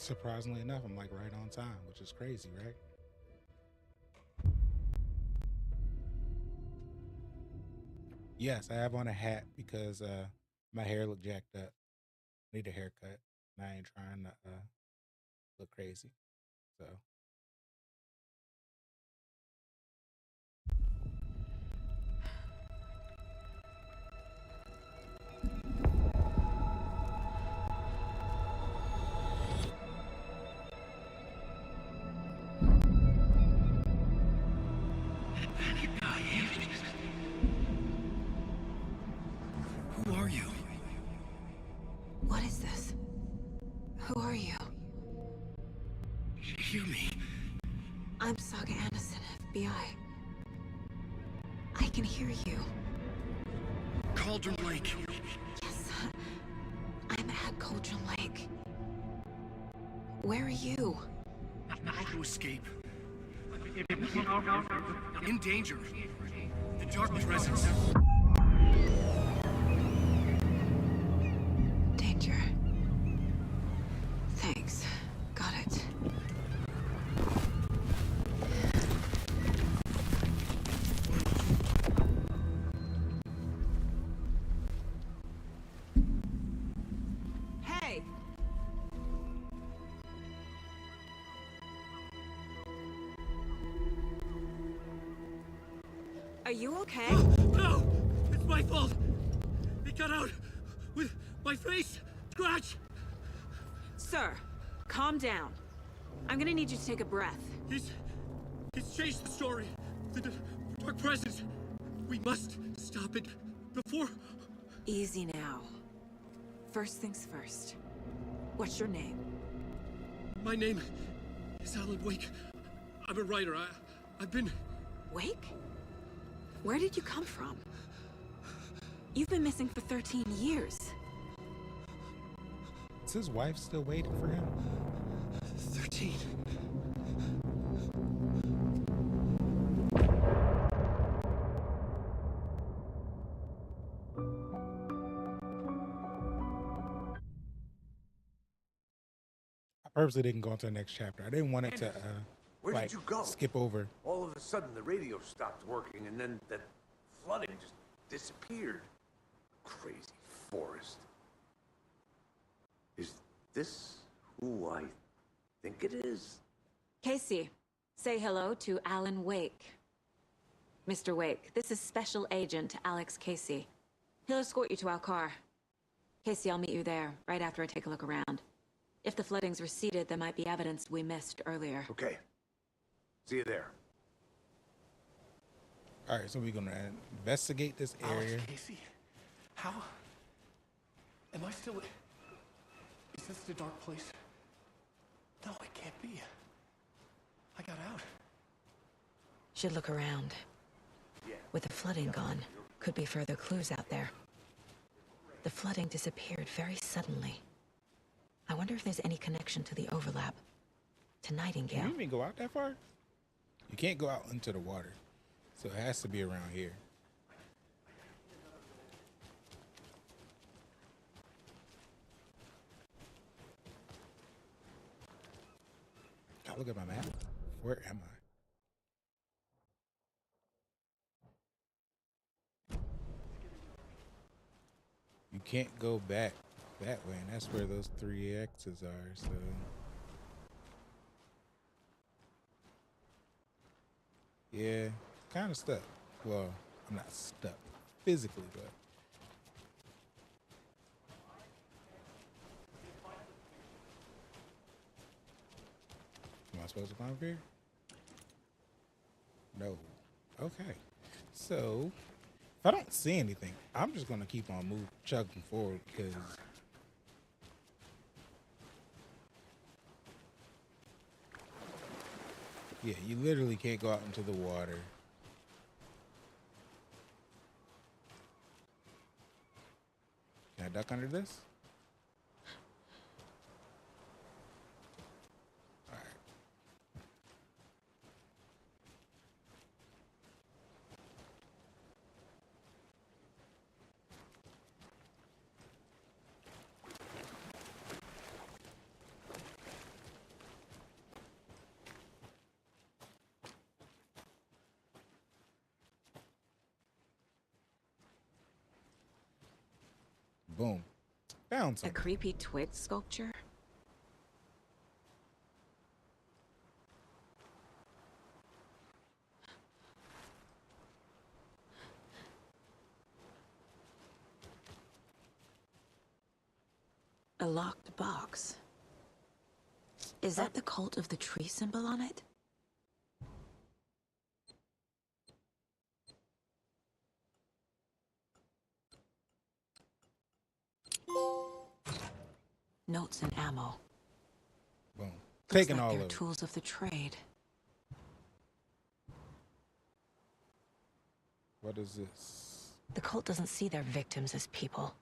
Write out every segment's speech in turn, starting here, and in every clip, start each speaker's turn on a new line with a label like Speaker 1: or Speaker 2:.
Speaker 1: Surprisingly enough, I'm like right on time, which is crazy, right? Yes, I have on a hat because my hair looked jacked up. Need a haircut. And I ain't trying to look crazy. So
Speaker 2: Who are you?
Speaker 3: What is this? Who are you?
Speaker 2: Hear me.
Speaker 3: I'm Saga Anderson, FBI. I can hear you.
Speaker 2: Cauldron Lake.
Speaker 3: Yes, I'm at Cauldron Lake. Where are you?
Speaker 2: How to escape. In danger. The Dark Presence.
Speaker 3: Danger. Thanks. Got it. Hey! Are you okay?
Speaker 2: No! It's my fault! He got out with my face scratch!
Speaker 3: Sir, calm down. I'm gonna need you to take a breath.
Speaker 2: He's changed the story. The Dark Presence. We must stop it before...
Speaker 3: Easy now. First things first. What's your name?
Speaker 2: My name is Alan Wake. I'm a writer. I've been...
Speaker 3: Wake? Where did you come from? You've been missing for 13 years.
Speaker 1: is his wife still waiting for him?
Speaker 2: 13.
Speaker 1: I purposely didn't go into the next chapter. I didn't want it to
Speaker 4: Where
Speaker 1: like
Speaker 4: did you go?
Speaker 1: skip over.
Speaker 4: All of a sudden, the radio stopped working, and then that flooding just disappeared. Crazy forest. Is this who I think it is?
Speaker 3: Casey, say hello to Alan Wake. Mr. Wake, this is Special Agent Alex Casey. He'll escort you to our car. Casey, I'll meet you there, right after I take a look around. If the flooding's receded, there might be evidence we missed earlier.
Speaker 4: Okay. See you there.
Speaker 1: All right, so we're gonna investigate this area.
Speaker 2: Alex Casey? How? Am I still... Is this the dark place? No, it can't be. I got out.
Speaker 3: Should look around. With the flooding gone, could be further clues out there. The flooding disappeared very suddenly. I wonder if there's any connection to the overlap. To Nightingale.
Speaker 1: Can you even go out that far? You can't go out into the water, so it has to be around here. I look at my map. Where am I? You can't go back that way, and that's where those 3 X's are, so... Yeah, kind of stuck. Well, I'm not stuck physically, but... Am I supposed to climb up here? No. Okay. So, if I don't see anything, I'm just going to keep on chugging forward because... Yeah, you literally can't go out into the water. Can I duck under this? All right. boom. Found
Speaker 3: A
Speaker 1: something.
Speaker 3: creepy twig sculpture? A locked box. Is that the cult of the tree symbol on it? Notes and ammo.
Speaker 1: Boom.
Speaker 3: Looks
Speaker 1: Taking
Speaker 3: like
Speaker 1: all
Speaker 3: they're
Speaker 1: of it.
Speaker 3: tools of the trade.
Speaker 1: What is this?
Speaker 3: The cult doesn't see their victims as people.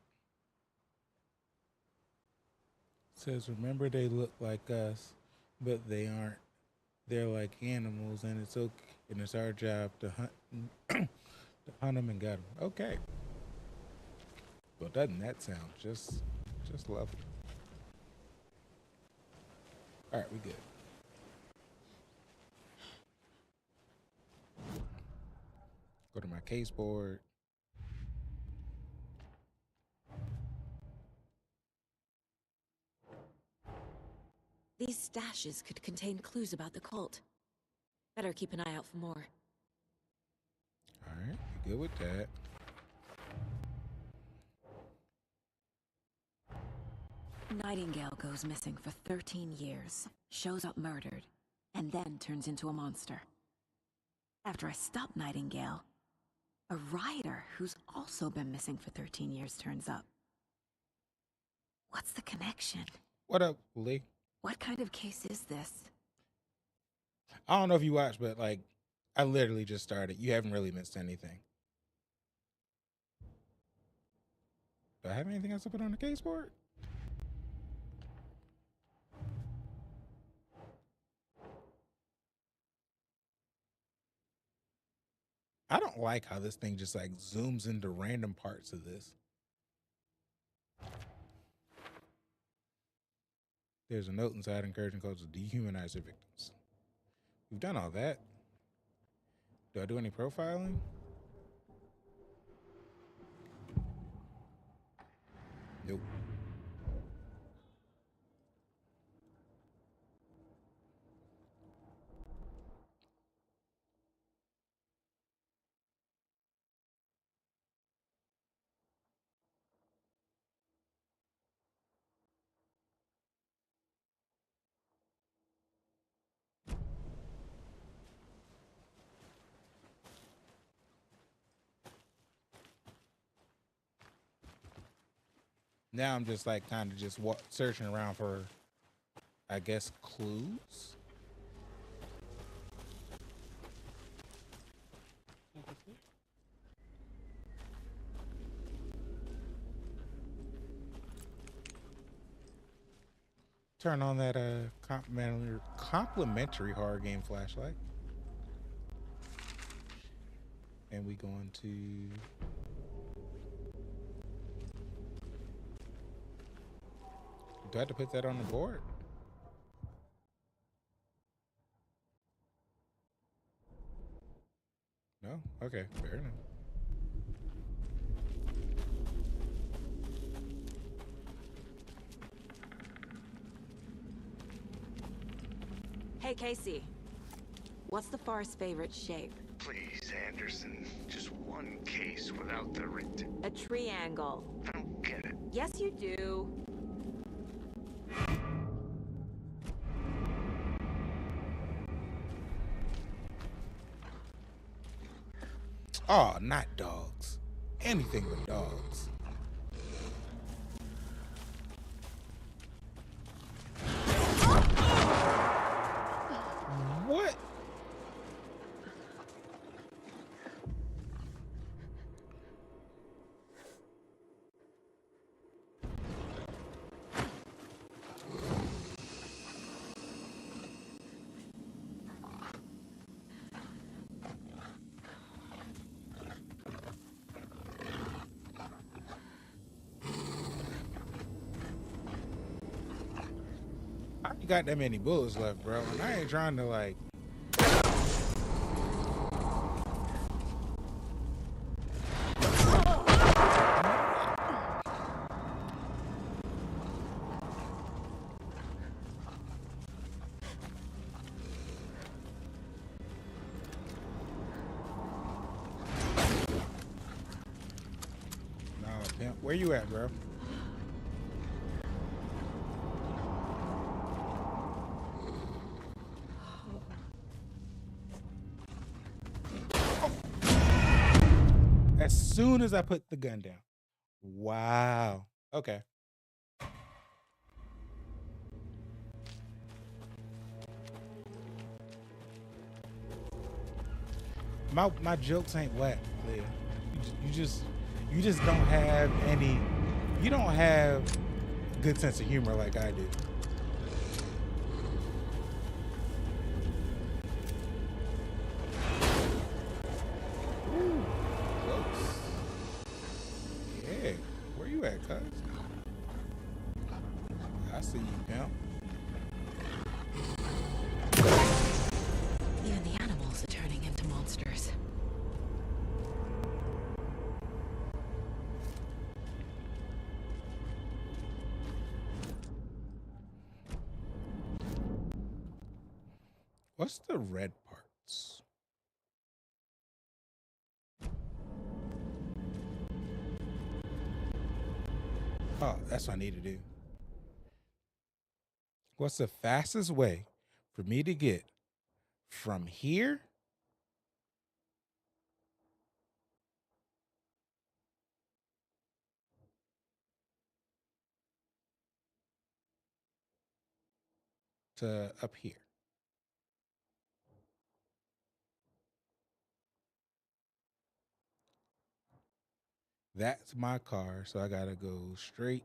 Speaker 1: It says, remember they look like us, but they aren't. They're like animals, and it's okay. And it's our job to hunt, to hunt them and get them. Okay. Well, doesn't that sound just lovely? All right, we good. Go to my case board.
Speaker 3: These stashes could contain clues about the cult. Better keep an eye out for more.
Speaker 1: All right, we good with that.
Speaker 3: Nightingale goes missing for 13 years, shows up murdered, and then turns into a monster. After I stop Nightingale, a rider who's also been missing for 13 years turns up. What's the connection?
Speaker 1: What up, Lee?
Speaker 3: What kind of case is this?
Speaker 1: I don't know if you watched, but like, I literally just started. You haven't really missed anything. Do I have anything else to put on the case board? I don't like how this thing just like zooms into random parts of this. There's a note inside encouraging cults to dehumanize their victims. We've done all that. Do I do any profiling? Nope. Now I'm just like kind of just searching around for, I guess, clues. Turn on that complimentary horror game flashlight. And we going to do I have to put that on the board? No? Okay, fair enough.
Speaker 3: Hey, Casey. What's the forest's favorite shape?
Speaker 5: Please, Anderson, just one case without the
Speaker 3: A triangle.
Speaker 5: I don't get it.
Speaker 3: Yes, you do.
Speaker 1: Oh, not dogs. Anything but dogs. What? I ain't got that many bullets left, bro. And I ain't trying to like. Yeah, where you at, bro? As soon as I put the gun down. Wow. Okay. My jokes ain't whack, Leah. You just don't have any. You don't have a good sense of humor like I do. Ooh, close. Yeah, where you at, cuz? I see you, pimp.
Speaker 3: Even the animals are turning into monsters.
Speaker 1: What's the red parts? Oh, that's what I need to do. What's the fastest way for me to get from here to up here? That's my car, so I gotta go straight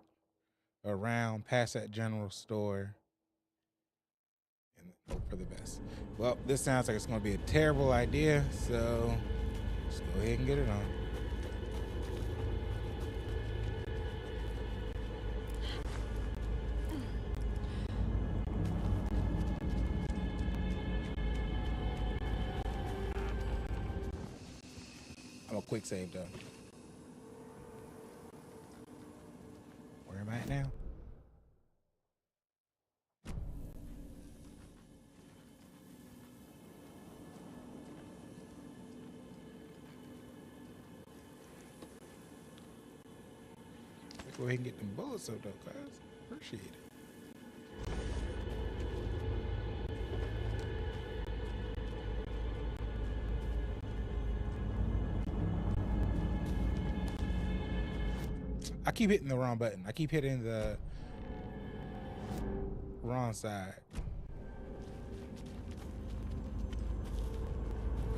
Speaker 1: around past that general store and hope for the best. Well, this sounds like it's gonna be a terrible idea, so let's go ahead and get it on. I'm a quick save though. Where am I at now? Let's go ahead and get them bullets up though, guys. Appreciate it. I keep hitting the wrong button. I keep hitting the wrong side.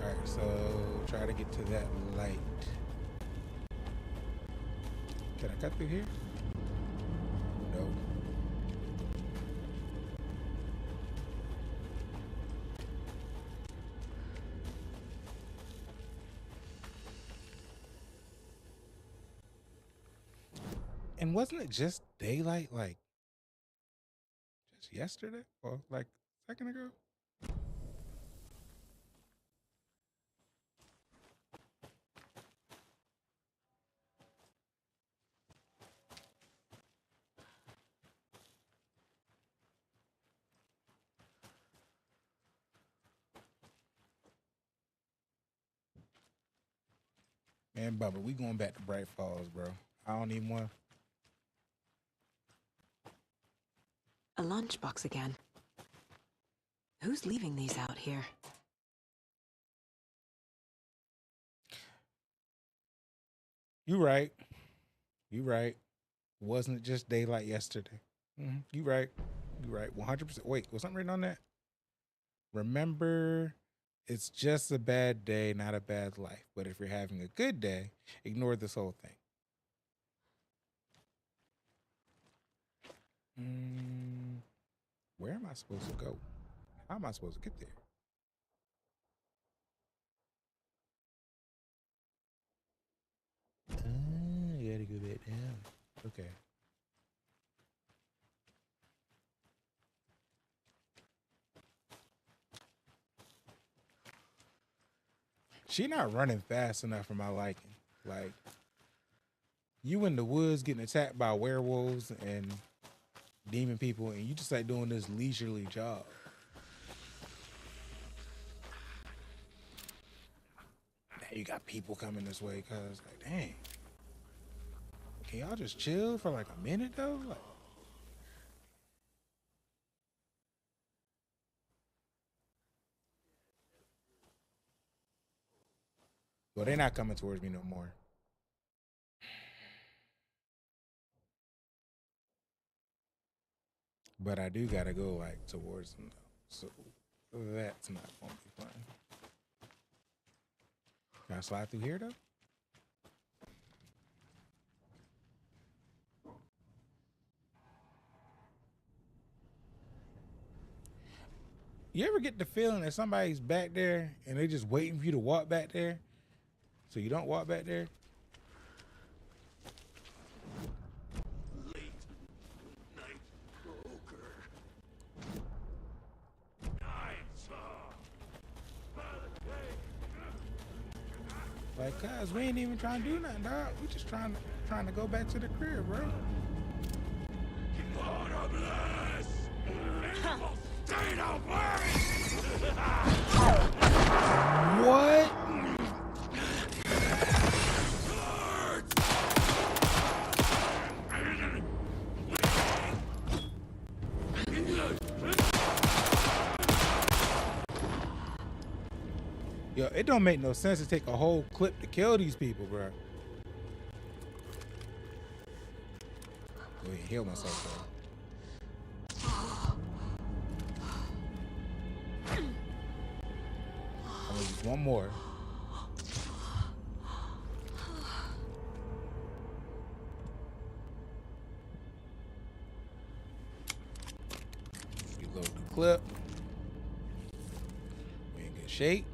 Speaker 1: All right, so try to get to that light. Can I cut through here? No. And wasn't it just daylight like just yesterday or like a second ago? Man, Bubba, we going back to Bright Falls, bro. I don't even want.
Speaker 3: A lunchbox again. Who's leaving these out here?
Speaker 1: You right. You right. Wasn't it just daylight yesterday? You right. You right. 100%. Wait, was something written on that? Remember, it's just a bad day, not a bad life. But if you're having a good day, ignore this whole thing. Where am I supposed to go? How am I supposed to get there? You gotta go back down. Okay. She not running fast enough for my liking. Like, you in the woods getting attacked by werewolves and demon people, and you just like doing this leisurely jog. Now you got people coming this way, cause like, dang, Can y'all just chill for like a minute though? Like, well, they're not coming towards me no more. But I do gotta go like towards them though. So that's not gonna be fun. Can I slide through here though? You ever get the feeling that somebody's back there and they just waiting for you to walk back there? So you don't walk back there?
Speaker 2: Late night poker.
Speaker 1: Like, cuz we ain't even trying to do nothing, dog. We just trying to go back to the crib, bro. What? Yo, it don't make no sense to take a whole clip to kill these people, bro. Go ahead, heal myself, bro. I'm gonna use one more. Reload the clip. We in good shape.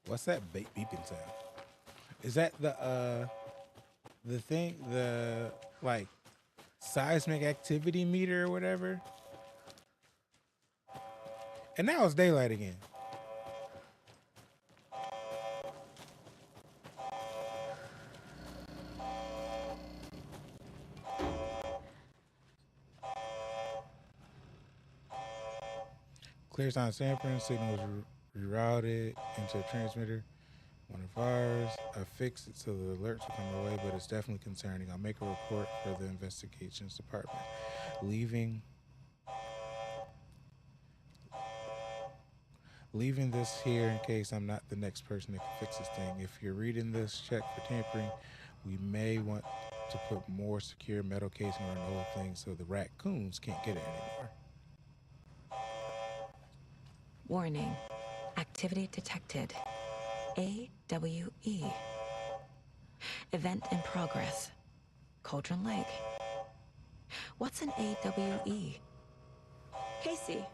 Speaker 1: What's that beeping sound? Is that the thing, the like seismic activity meter or whatever? And now it's daylight again. Clear sign sampling, signal is rerouted into a transmitter. One of ours. I fixed it so the alerts will come our way, but it's definitely concerning. I'll make a report for the investigations department. Leaving this here in case I'm not the next person that can fix this thing. If you're reading this, check for tampering. We may want to put more secure metal casing on an old thing so the raccoons can't get it anymore.
Speaker 3: Warning. Activity detected. AWE. Event in progress. Cauldron Lake. What's an AWE? Casey,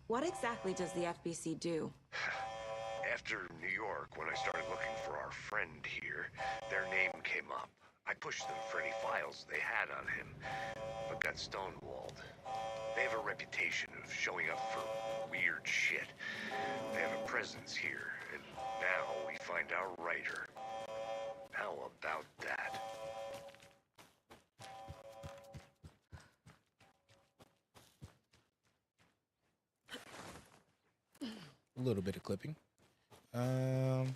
Speaker 3: what exactly does the FBC do?
Speaker 5: After New York, when I started looking for our friend here, their name came up. I pushed them for any files they had on him, but got stonewalled. They have a reputation of showing up for weird shit. They have a presence here, and now we find our writer. How about that?
Speaker 1: A little bit of clipping. I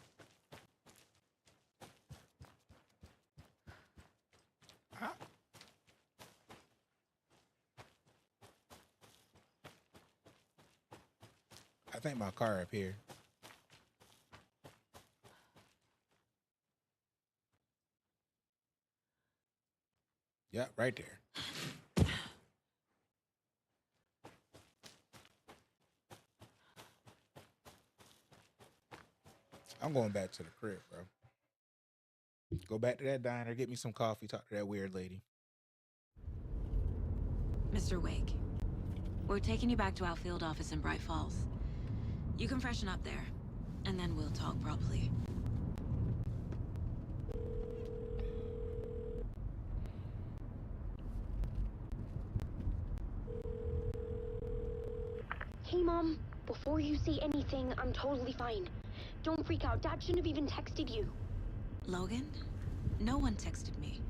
Speaker 1: think my car up here. Yeah, right there. I'm going back to the crib, bro. Go back to that diner, get me some coffee, talk to that weird lady.
Speaker 3: Mr. Wake, we're taking you back to our field office in Bright Falls. You can freshen up there, and then we'll talk properly.
Speaker 6: Hey, Mom. Before you say anything, I'm totally fine. Don't freak out. Dad shouldn't have even texted you.
Speaker 3: Logan? No one texted me.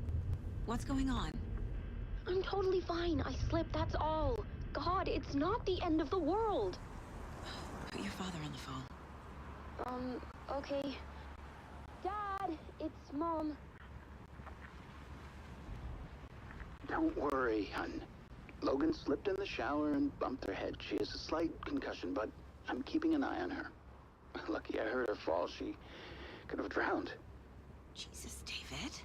Speaker 3: What's going on?
Speaker 6: I'm totally fine. I slipped, that's all. God, it's not the end of the world.
Speaker 3: Put your father on the phone.
Speaker 6: Okay. Dad, it's Mom.
Speaker 7: Don't worry, hun. Logan slipped in the shower and bumped her head. She has a slight concussion, but I'm keeping an eye on her. Lucky I heard her fall. She could have drowned.
Speaker 3: Jesus, David.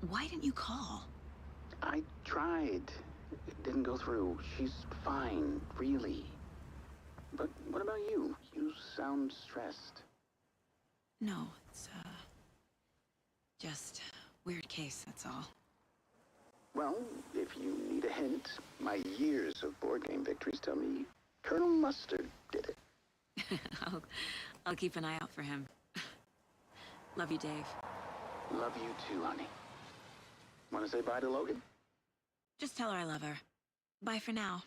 Speaker 3: Why didn't you call?
Speaker 7: I tried. It didn't go through. She's fine, really. But what about you? You sound stressed.
Speaker 3: No, it's, just weird case, that's all.
Speaker 7: Well, if you need a hint, my years of board game victories tell me Colonel Mustard did it.
Speaker 3: I'll keep an eye out for him. Love you, Dave.
Speaker 7: Love you too, honey. Want to say bye to Logan?
Speaker 3: Just tell her I love her. Bye for now.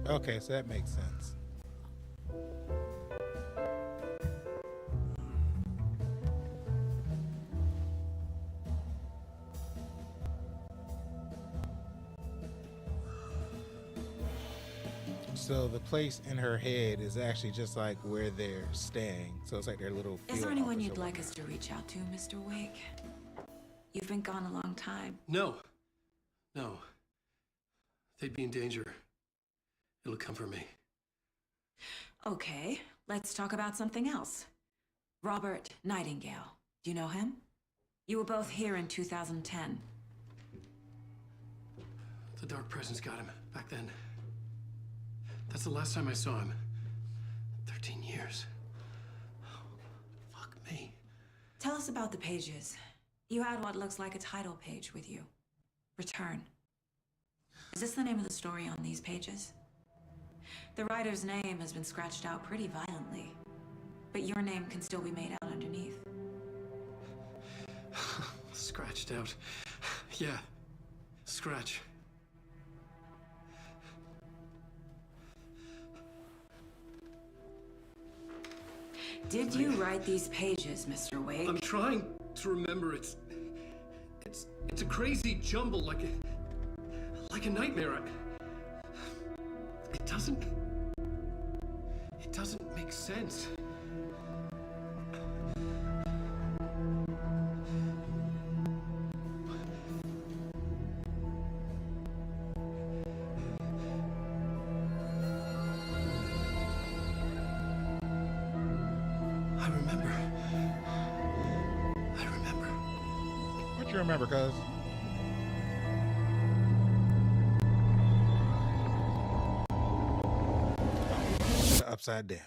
Speaker 1: Okay, so that makes sense. So the place in her head is actually just like where they're staying. So it's like their little
Speaker 3: Is
Speaker 1: field
Speaker 3: there anyone
Speaker 1: office
Speaker 3: you'd
Speaker 1: or
Speaker 3: like us to reach out to, Mr. Wake? You've been gone a long time.
Speaker 2: No. No. They'd be in danger. It'll come for me.
Speaker 3: Okay, let's talk about something else. Robert Nightingale. Do you know him? You were both here in 2010.
Speaker 2: The Dark Presence got him back then. That's the last time I saw him. 13 years. Oh, fuck me.
Speaker 3: Tell us about the pages. You had what looks like a title page with you. Return. Is this the name of the story on these pages? The writer's name has been scratched out pretty violently, but your name can still be made out underneath.
Speaker 2: Scratched out. Yeah. Scratch.
Speaker 3: Did you write these pages, Mr. Wake?
Speaker 2: I'm trying to remember. It's a crazy jumble, like a nightmare. It doesn't make sense. I remember.
Speaker 1: What you remember, cuz? Upside down.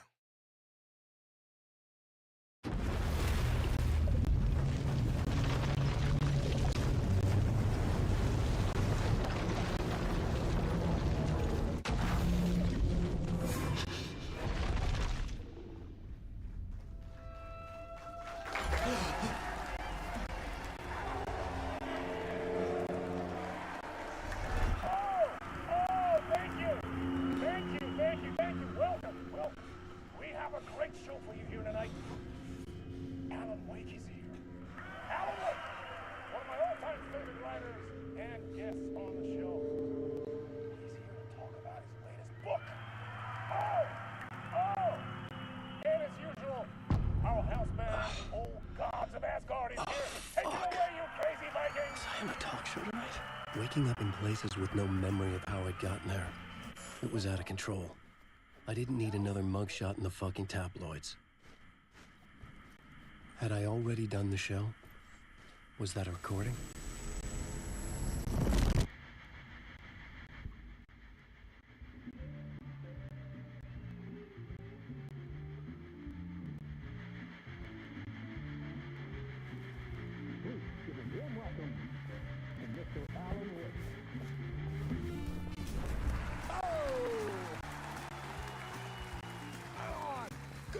Speaker 2: Waking up in places with no memory of how I'd gotten there. It was out of control. I didn't need another mugshot in the fucking tabloids. Had I already done the show? Was that a recording?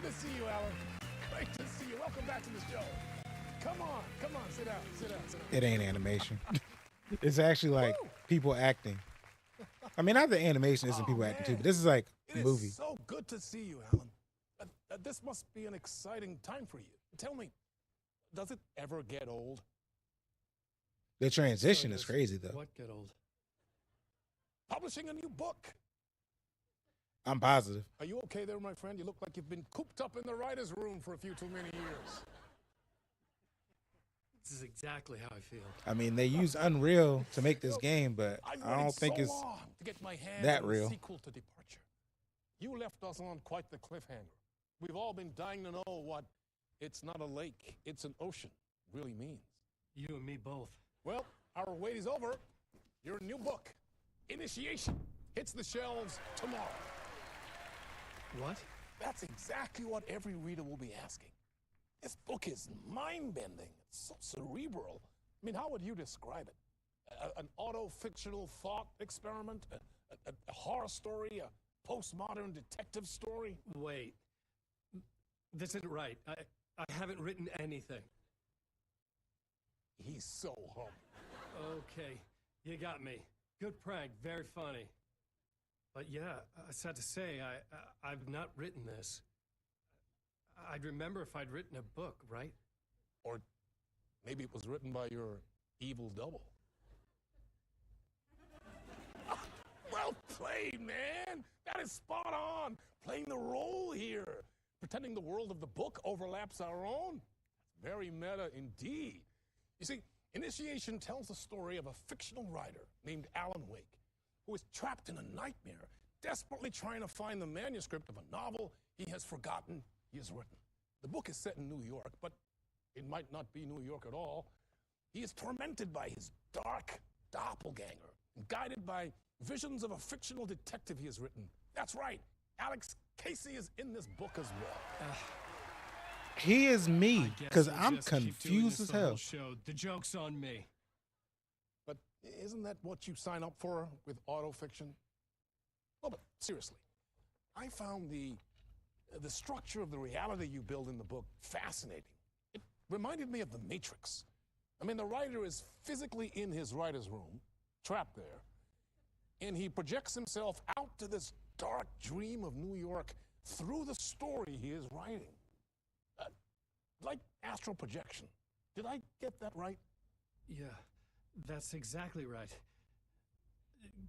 Speaker 2: to see you, Alan. Great to see you. Welcome back to the show. Come on, sit down, sit down.
Speaker 1: It ain't animation. It's actually like people acting. I mean, not the animation isn't people acting too, but this is like a movie.
Speaker 2: It is so good to see you, Alan. This must be an exciting time for you. Tell me, does it ever get old?
Speaker 1: The transition is crazy, though.
Speaker 2: What get old? Publishing a new book.
Speaker 1: I'm positive.
Speaker 2: Are you okay there, my friend? You look like you've been cooped up in the writer's room for a few too many years.
Speaker 8: This is exactly how I feel.
Speaker 1: I mean, they use Unreal to make this game, but I don't think it's
Speaker 2: to get my hands
Speaker 1: that
Speaker 2: on
Speaker 1: real.
Speaker 2: The sequel to Departure. You left us on quite the cliffhanger. We've all been dying to know what "it's not a lake, it's an ocean" really means.
Speaker 8: You and me both.
Speaker 2: Well, our wait is over. Your new book, Initiation, hits the shelves tomorrow.
Speaker 8: What?
Speaker 2: That's exactly what every reader will be asking. This book is mind-bending. It's so cerebral. I mean, how would you describe it? An auto-fictional thought experiment? A horror story? A postmodern detective story?
Speaker 8: Wait. This isn't right. I haven't written anything.
Speaker 2: He's so humble.
Speaker 8: Okay, you got me. Good prank, very funny. But yeah, sad to say, I've not written this. I'd remember if I'd written a book, right?
Speaker 2: Or maybe it was written by your evil double. Well played, man. That is spot on. Playing the role here. Pretending the world of the book overlaps our own. Very meta indeed. You see, Initiation tells the story of a fictional writer named Alan Wake, who is trapped in a nightmare, desperately trying to find the manuscript of a novel he has forgotten he has written. The book is set in New York, but it might not be New York at all. He is tormented by his dark doppelganger, and guided by visions of a fictional detective he has written. That's right, Alex Casey is in this book as well.
Speaker 1: He is me, because I'm confused as hell.
Speaker 8: The joke's on me.
Speaker 2: But isn't that what you sign up for with autofiction? Well, but seriously, I found the structure of the reality you build in the book fascinating. It reminded me of The Matrix. I mean, the writer is physically in his writer's room, trapped there, and he projects himself out to this dark dream of New York through the story he is writing. Like astral projection. Did I get that right?
Speaker 8: Yeah, that's exactly right.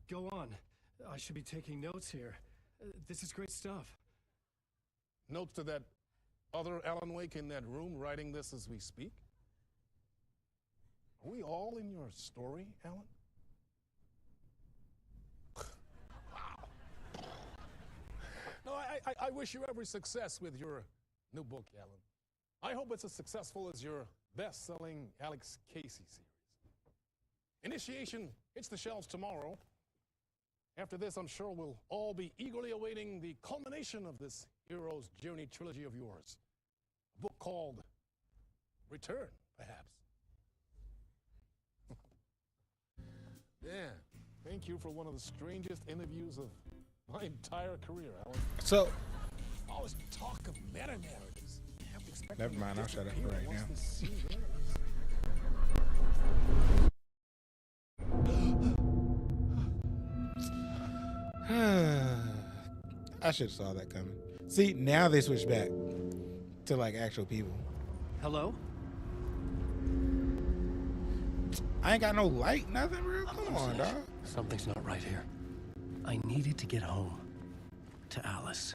Speaker 8: Go on. I should be taking notes here. This is great stuff.
Speaker 2: Notes to that other Alan Wake in that room writing this as we speak? Are we all in your story, Alan? Wow. No, I wish you every success with your new book, Alan. I hope it's as successful as your best-selling Alex Casey series. Initiation hits the shelves tomorrow. After this, I'm sure we'll all be eagerly awaiting the culmination of this hero's journey trilogy of yours. A book called Return, perhaps. Yeah, thank you for one of the strangest interviews of my entire career, Alan.
Speaker 1: So,
Speaker 2: always talk of meta-narratives.
Speaker 1: Never mind, I'll shut up for right now. I should have saw that coming. See, now they switch back to like actual people.
Speaker 8: Hello?
Speaker 1: I ain't got no light, nothing, bro. Come on, dog.
Speaker 8: Something's not right here. I needed to get home to Alice.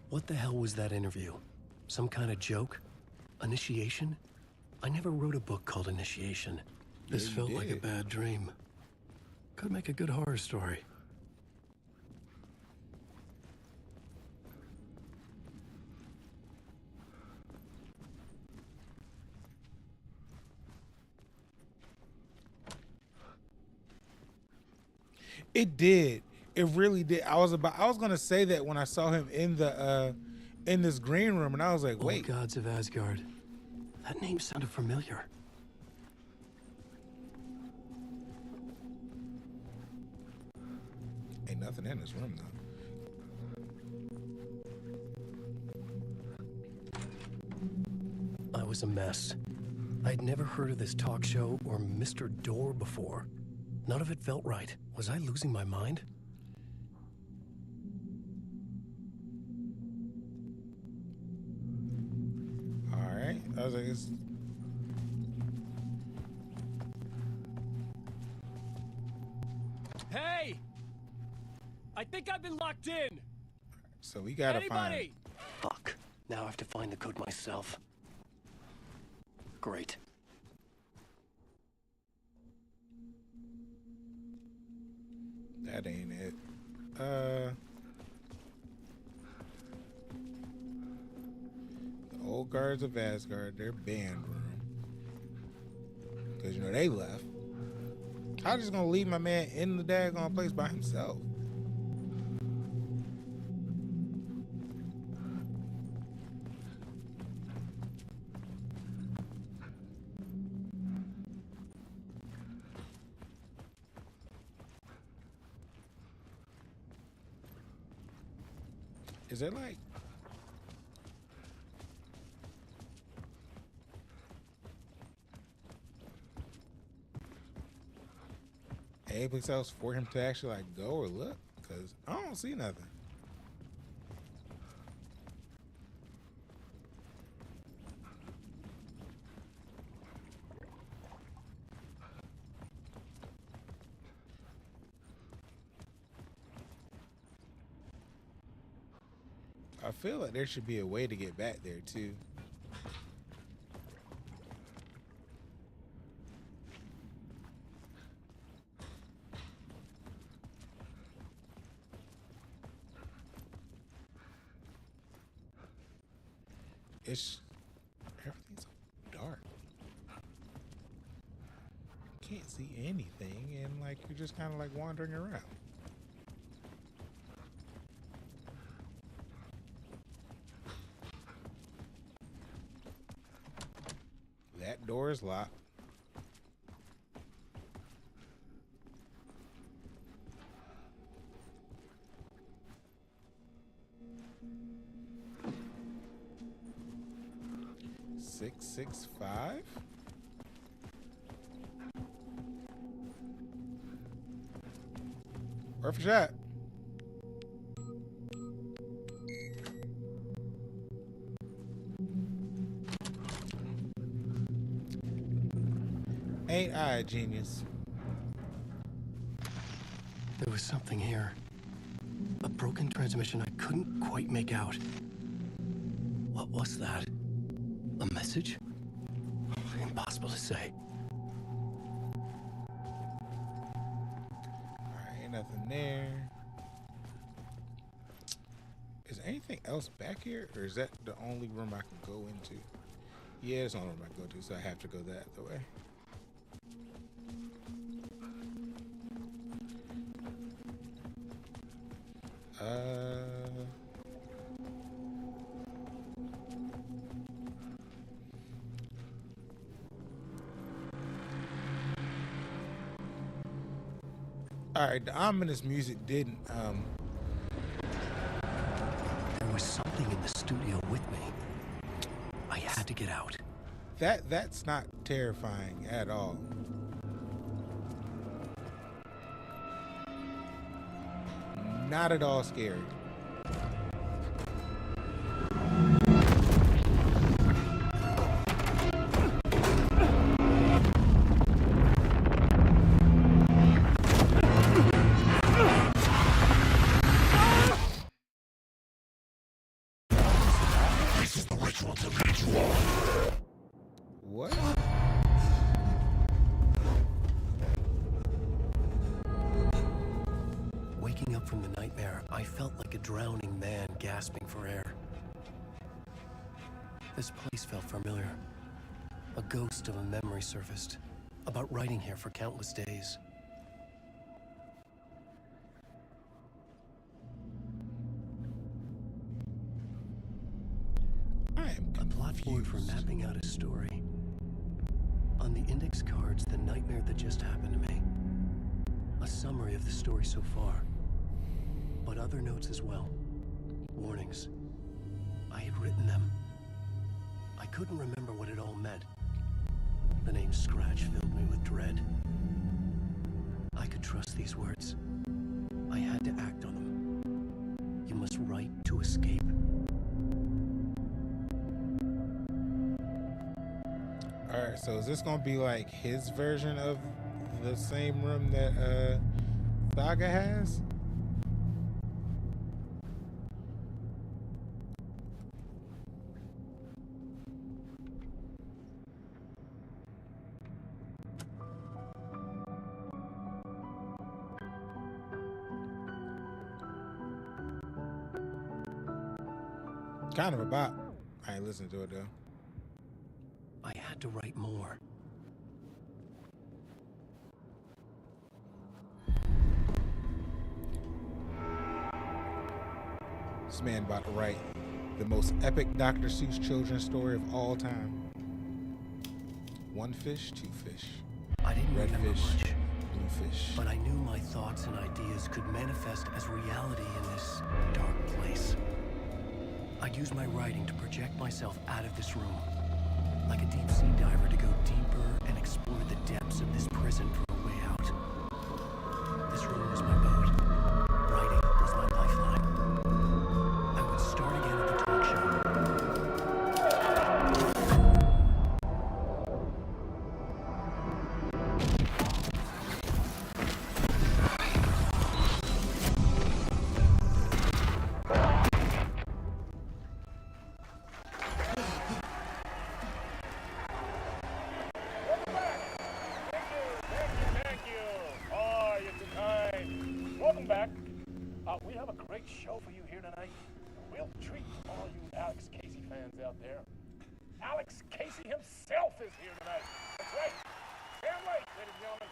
Speaker 8: What the hell was that interview? Some kind of joke? Initiation? I never wrote a book called Initiation. This felt like a bad dream. Could make a good horror story.
Speaker 1: It did. It really did. I was gonna say that when I saw him in in this green room, and I was like,
Speaker 8: Old
Speaker 1: wait.
Speaker 8: gods of Asgard. That name sounded familiar.
Speaker 1: Ain't nothing in this room, though.
Speaker 8: I was a mess. I'd never heard of this talk show or Mr. Door before. None of it felt right. Was I losing my mind?
Speaker 1: All right. I was like,
Speaker 9: Hey! I think I've been locked in!
Speaker 1: so we gotta
Speaker 9: Anybody?
Speaker 8: Fuck. Now I have to find the code myself. Great.
Speaker 1: That ain't it. The old guards of Asgard, their band room. Because, you know, they left. I'm just gonna leave my man in the daggone place by himself. Is it like... any place else for him to actually like go or look? Because I don't see nothing. I feel like there should be a way to get back there too. Everything's so dark. Can't see anything, and like you're just kind of like wandering around. That door is locked. Six, 6, 5. Perfect shot. Ain't I a genius?
Speaker 8: There was something here. A broken transmission I couldn't quite make out. What was that? A message? Impossible to say.
Speaker 1: Alright, ain't nothing there. Is anything else back here? Or is that the only room I can go into? Yeah, it's the only room I can go to, so I have to go that way. All right, the ominous music didn't.
Speaker 8: There was something in the studio with me. I had to get out.
Speaker 1: That's not terrifying at all. Not at all scary. What?
Speaker 8: Waking up from the nightmare, I felt like a drowning man gasping for air. This place felt familiar. A ghost of a memory surfaced, about writing here for countless days. board for mapping out a story. On the index cards, the nightmare that just happened to me. A summary of the story so far. But other notes as well. Warnings. I had written them. I couldn't remember what it all meant. The name Scratch filled me with dread. I could trust these words. I had to act on them. You must write to escape.
Speaker 1: Alright, so is this gonna be like his version of the same room that Saga has? Kind of about. I ain't listened to it though.
Speaker 8: I had to write more.
Speaker 1: This man about to write the most epic Dr. Seuss children's story of all time. One fish, two fish.
Speaker 8: I didn't
Speaker 1: Red
Speaker 8: remember
Speaker 1: fish,
Speaker 8: much,
Speaker 1: blue fish.
Speaker 8: but I knew my thoughts and ideas could manifest as reality in this dark place. I'd use my writing to project myself out of this room, like a deep sea diver to go deeper and explore the depths of this prison for a way out. This room was my boat. Writing was my lifeline. I would start again at the talk show.
Speaker 2: We have a great show for you here tonight. A real treat for all you Alex Casey fans out there. Alex Casey himself is here tonight. That's right. Sam Lake, ladies and gentlemen.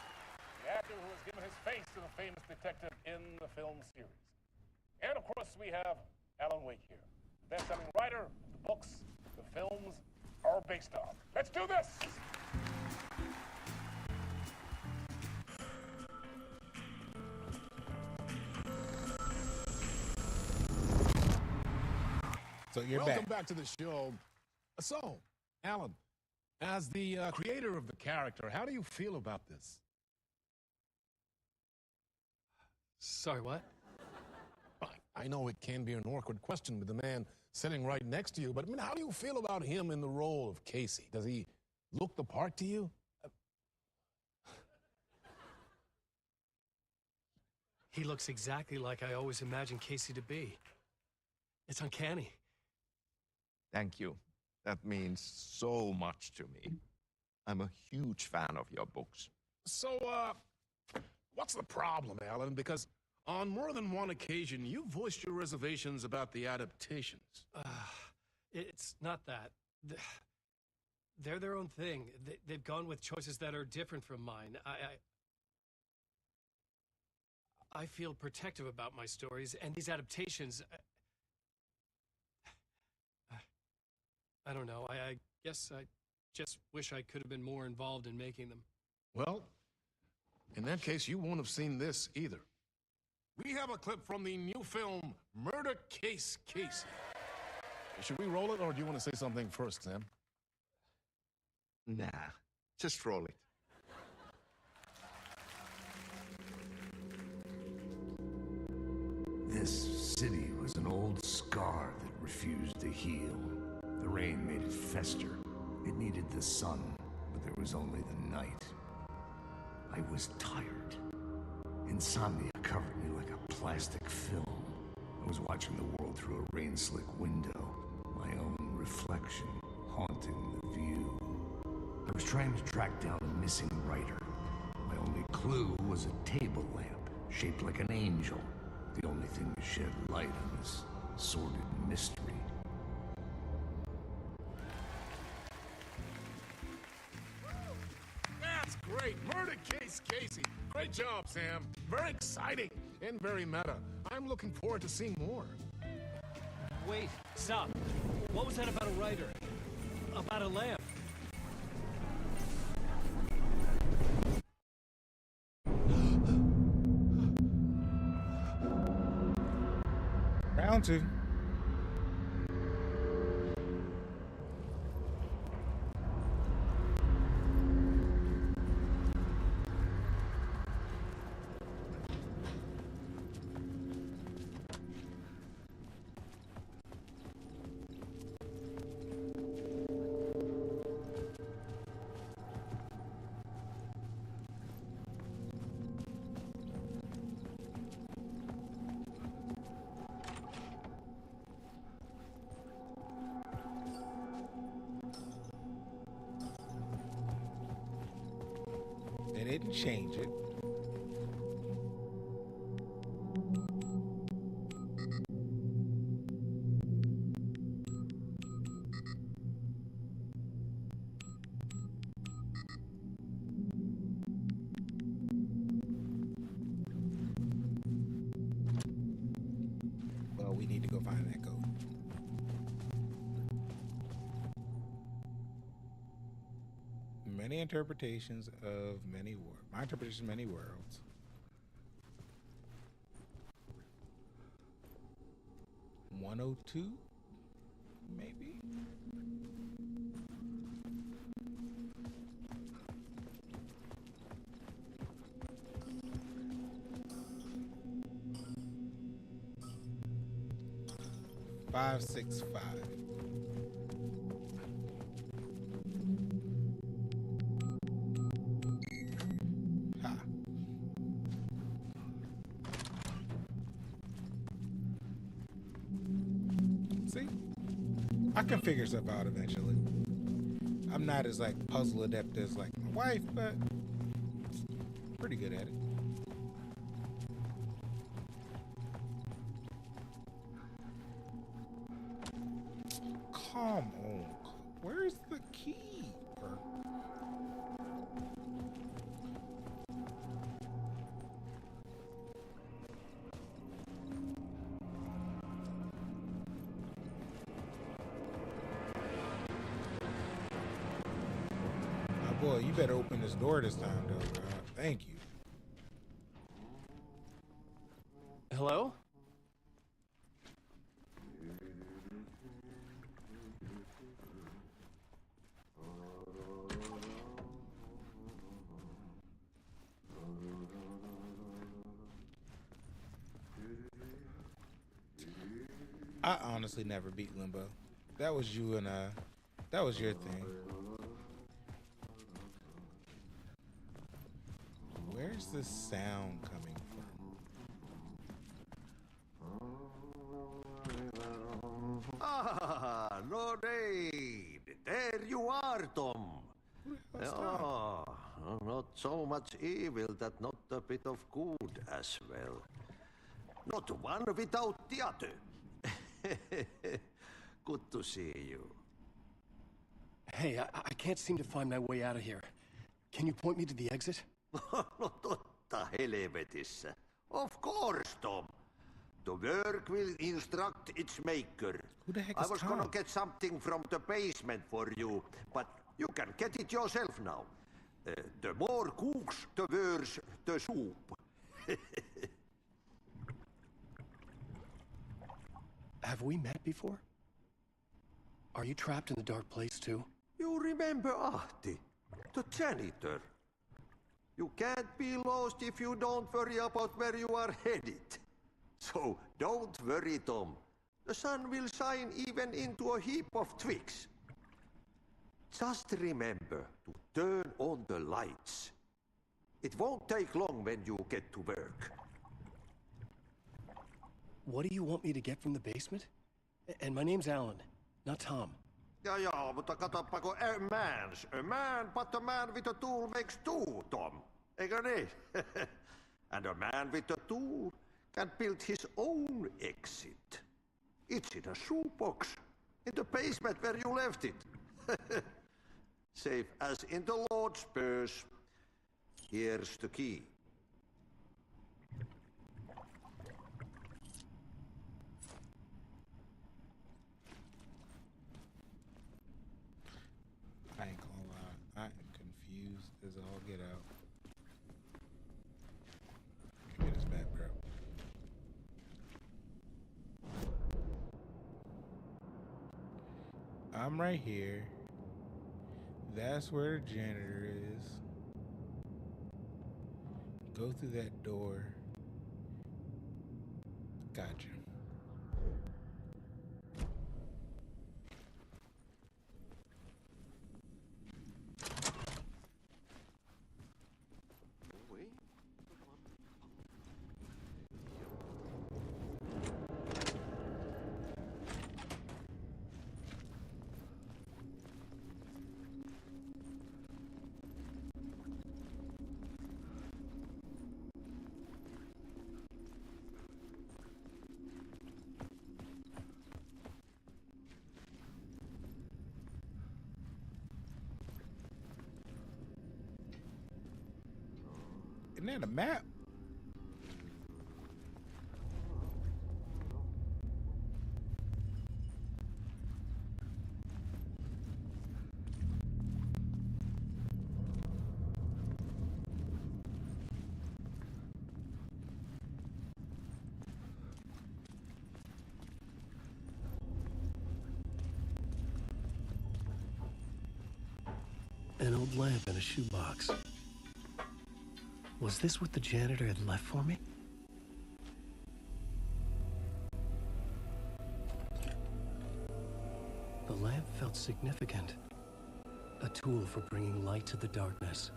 Speaker 2: The actor who has given his face to the famous detective in the film series. And of course, we have Alan Wake here. The best-selling writer of the books the films are based on. Let's do this!
Speaker 1: So you're
Speaker 2: Welcome
Speaker 1: back.
Speaker 2: back to the show. So, Alan, as the creator of the character, how do you feel about this?
Speaker 9: Sorry, what?
Speaker 2: I know it can be an awkward question with the man sitting right next to you, but I mean, how do you feel about him in the role of Casey? Does he look the part to you?
Speaker 9: He looks exactly like I always imagined Casey to be. It's uncanny.
Speaker 10: Thank you. That means so much to me. I'm a huge fan of your books.
Speaker 2: So, what's the problem, Alan? Because on more than one occasion, you voiced your reservations about the adaptations.
Speaker 9: It's not that. They're their own thing. They've gone with choices that are different from mine. I feel protective about my stories, and these adaptations... I don't know. I guess I just wish I could have been more involved in making them.
Speaker 2: Well, in that case, you won't have seen this either. We have a clip from the new film, Murder Case Casey. Should we roll it, or do you want to say something first, Sam?
Speaker 10: Nah, just roll it.
Speaker 4: This city was an old scar that refused to heal. The rain made it fester. It needed the sun, but there was only the night. I was tired. Insomnia covered me like a plastic film. I was watching the world through a rain-slick window, my own reflection haunting the view. I was trying to track down a missing writer. My only clue was a table lamp, shaped like an angel, the only thing to shed light on this sordid mystery.
Speaker 2: That's great. Murder Case Casey. Great job, Sam. Very exciting and very meta. I'm looking forward to seeing more.
Speaker 9: Wait, stop. What was that about a writer? About a lamp.
Speaker 1: Round two. They didn't change it. Well, we need to go find that code. Many interpretations of many worlds. My interpretation of many worlds. $102, maybe? $565. Ha. See? I can figure stuff out eventually. I'm not as like puzzle adept as like my wife, but pretty good at it. Come on. Where's the key? Boy, you better open this door this time, though, bro. Thank you.
Speaker 9: Hello?
Speaker 1: I honestly never beat Limbo. That was you and that was your thing. Where's the sound coming from?
Speaker 11: Ah, Lorraine! There you are, Tom. Oh, not so much evil that not a bit of good as well. Not one without the other. Good to see you.
Speaker 9: Hey, I can't seem to find my way out of here. Can you point me to the exit?
Speaker 11: No totta helvetissä. Of course, Tom. The work will instruct its maker.
Speaker 1: Who the heck
Speaker 11: I
Speaker 1: is
Speaker 11: was
Speaker 1: Tom?
Speaker 11: gonna get something from the basement for you, but you can get it yourself now. The more cooks, the worse the soup.
Speaker 9: Have we met before? Are you trapped in the dark place too?
Speaker 11: You remember Ahti, the janitor. You can't be lost if you don't worry about where you are headed. So don't worry, Tom. The sun will shine even into a heap of twigs. Just remember to turn on the lights. It won't take long when you get to work.
Speaker 9: What do you want me to get from the basement? And my name's Alan, not Tom.
Speaker 11: Ja, mutta katsopako a man, but a man with a tool makes two, Tom. Eikö niin? And a man with a tool can build his own exit. It's in a shoebox, in the basement where you left it. Safe as in the Lord's purse. Here's the key.
Speaker 1: I'm right here. That's where the janitor is. Go through that door. Gotcha. Isn't that a map?
Speaker 8: An old lamp in a shoebox. Was this what the janitor had left for me? The lamp felt significant. A tool for bringing light to the darkness.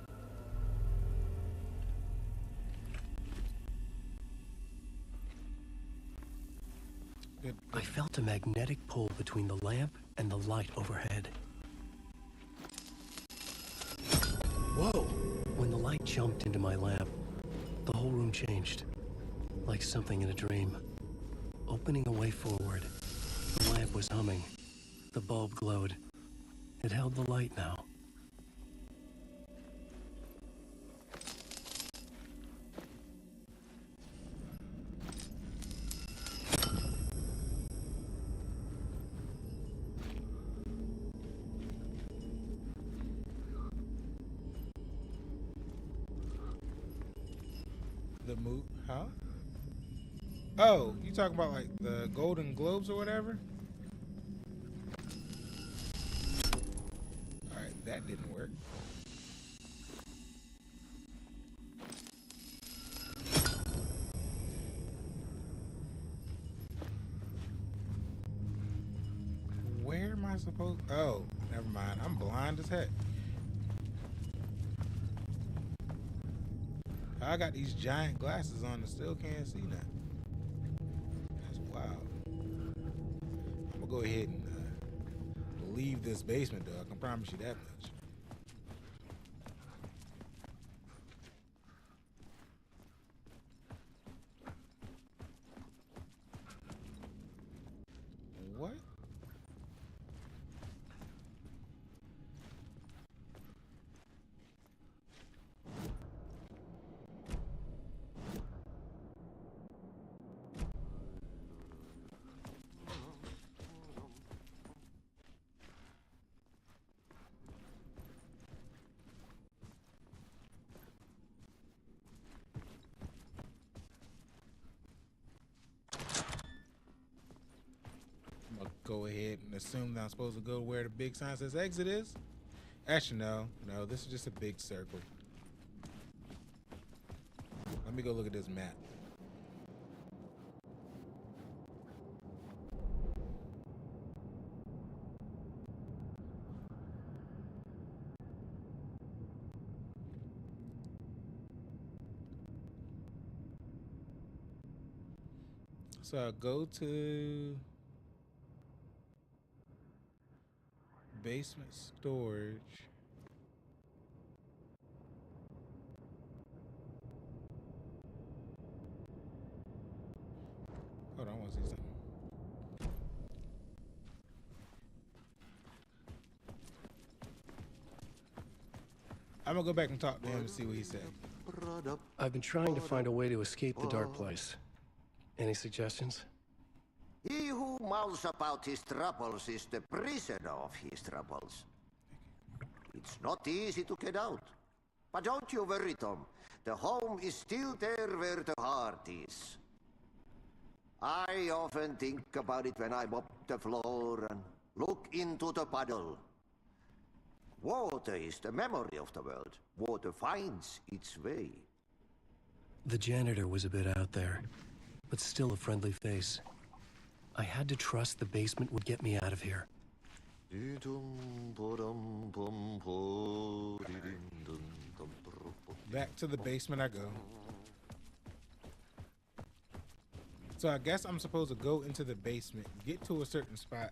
Speaker 1: Good.
Speaker 8: I felt a magnetic pull between the lamp and the light overhead. Whoa! When the light jumped into my lamp, the whole room changed. Like something in a dream. Opening a way forward. The lamp was humming. The bulb glowed. It held the light now.
Speaker 1: The move, huh? Oh, you talking about like the Golden Globes or whatever? All right, that didn't work. Where am I supposed? Oh, never mind. I'm blind as heck. I got these giant glasses on and still can't see nothing. That's wild. I'm gonna go ahead and leave this basement though. I can promise you that much. What? Go ahead and assume that I'm supposed to go where the big sign says exit is. Actually, no, this is just a big circle. Let me go look at this map. So I'll go to basement storage. Hold on, I want to see something. I'm gonna go back and talk to him and see what he said.
Speaker 8: I've been trying to find a way to escape the dark place. Any suggestions?
Speaker 11: He who mouths about his troubles is the prisoner of his troubles. It's not easy to get out. But don't you worry, Tom. The home is still there where the heart is. I often think about it when I mop the floor and Look into the puddle. Water is the memory of the world. Water finds its way.
Speaker 8: The janitor was a bit out there, but still a friendly face. I had to trust the basement would get me out of here.
Speaker 1: Back to the basement I go. So I guess I'm supposed to go into the basement, get to a certain spot,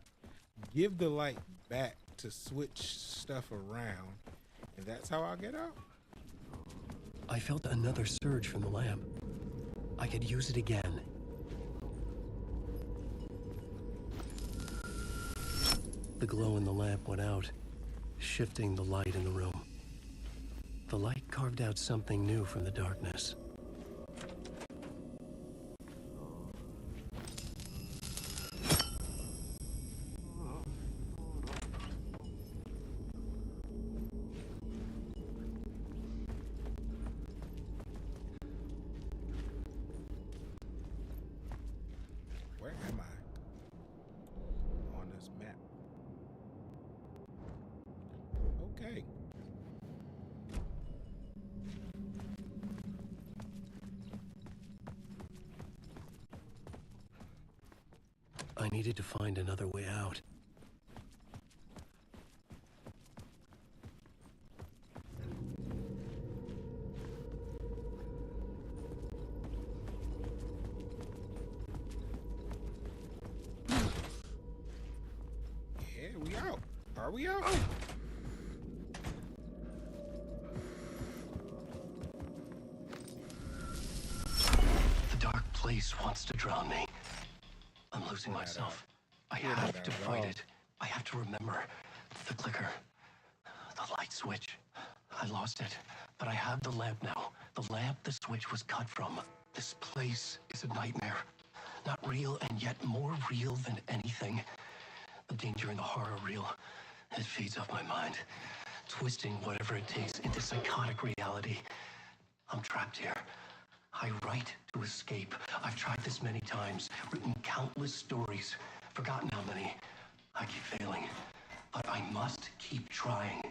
Speaker 1: give the light back to switch stuff around, and that's how I get out?
Speaker 8: I felt another surge from the lamp. I could use it again. The glow in the lamp went out, shifting the light in the room. The light carved out something new from the darkness.
Speaker 1: Where am I on this map? Okay.
Speaker 8: I needed to find another way out.
Speaker 1: Yeah, we out. Are we out?
Speaker 8: The dark place wants to drown me. I'm losing myself. I have to fight it. I have to remember. The clicker. The light switch. I lost it. But I have the lamp now. The lamp the switch was cut from. This place is a nightmare. Not real, and yet more real than anything. The danger and the horror real. It feeds off my mind. Twisting whatever it takes into psychotic reality. I'm trapped here. I write to escape. I've tried this many times, written countless stories, forgotten how many. I keep failing, but I must keep trying.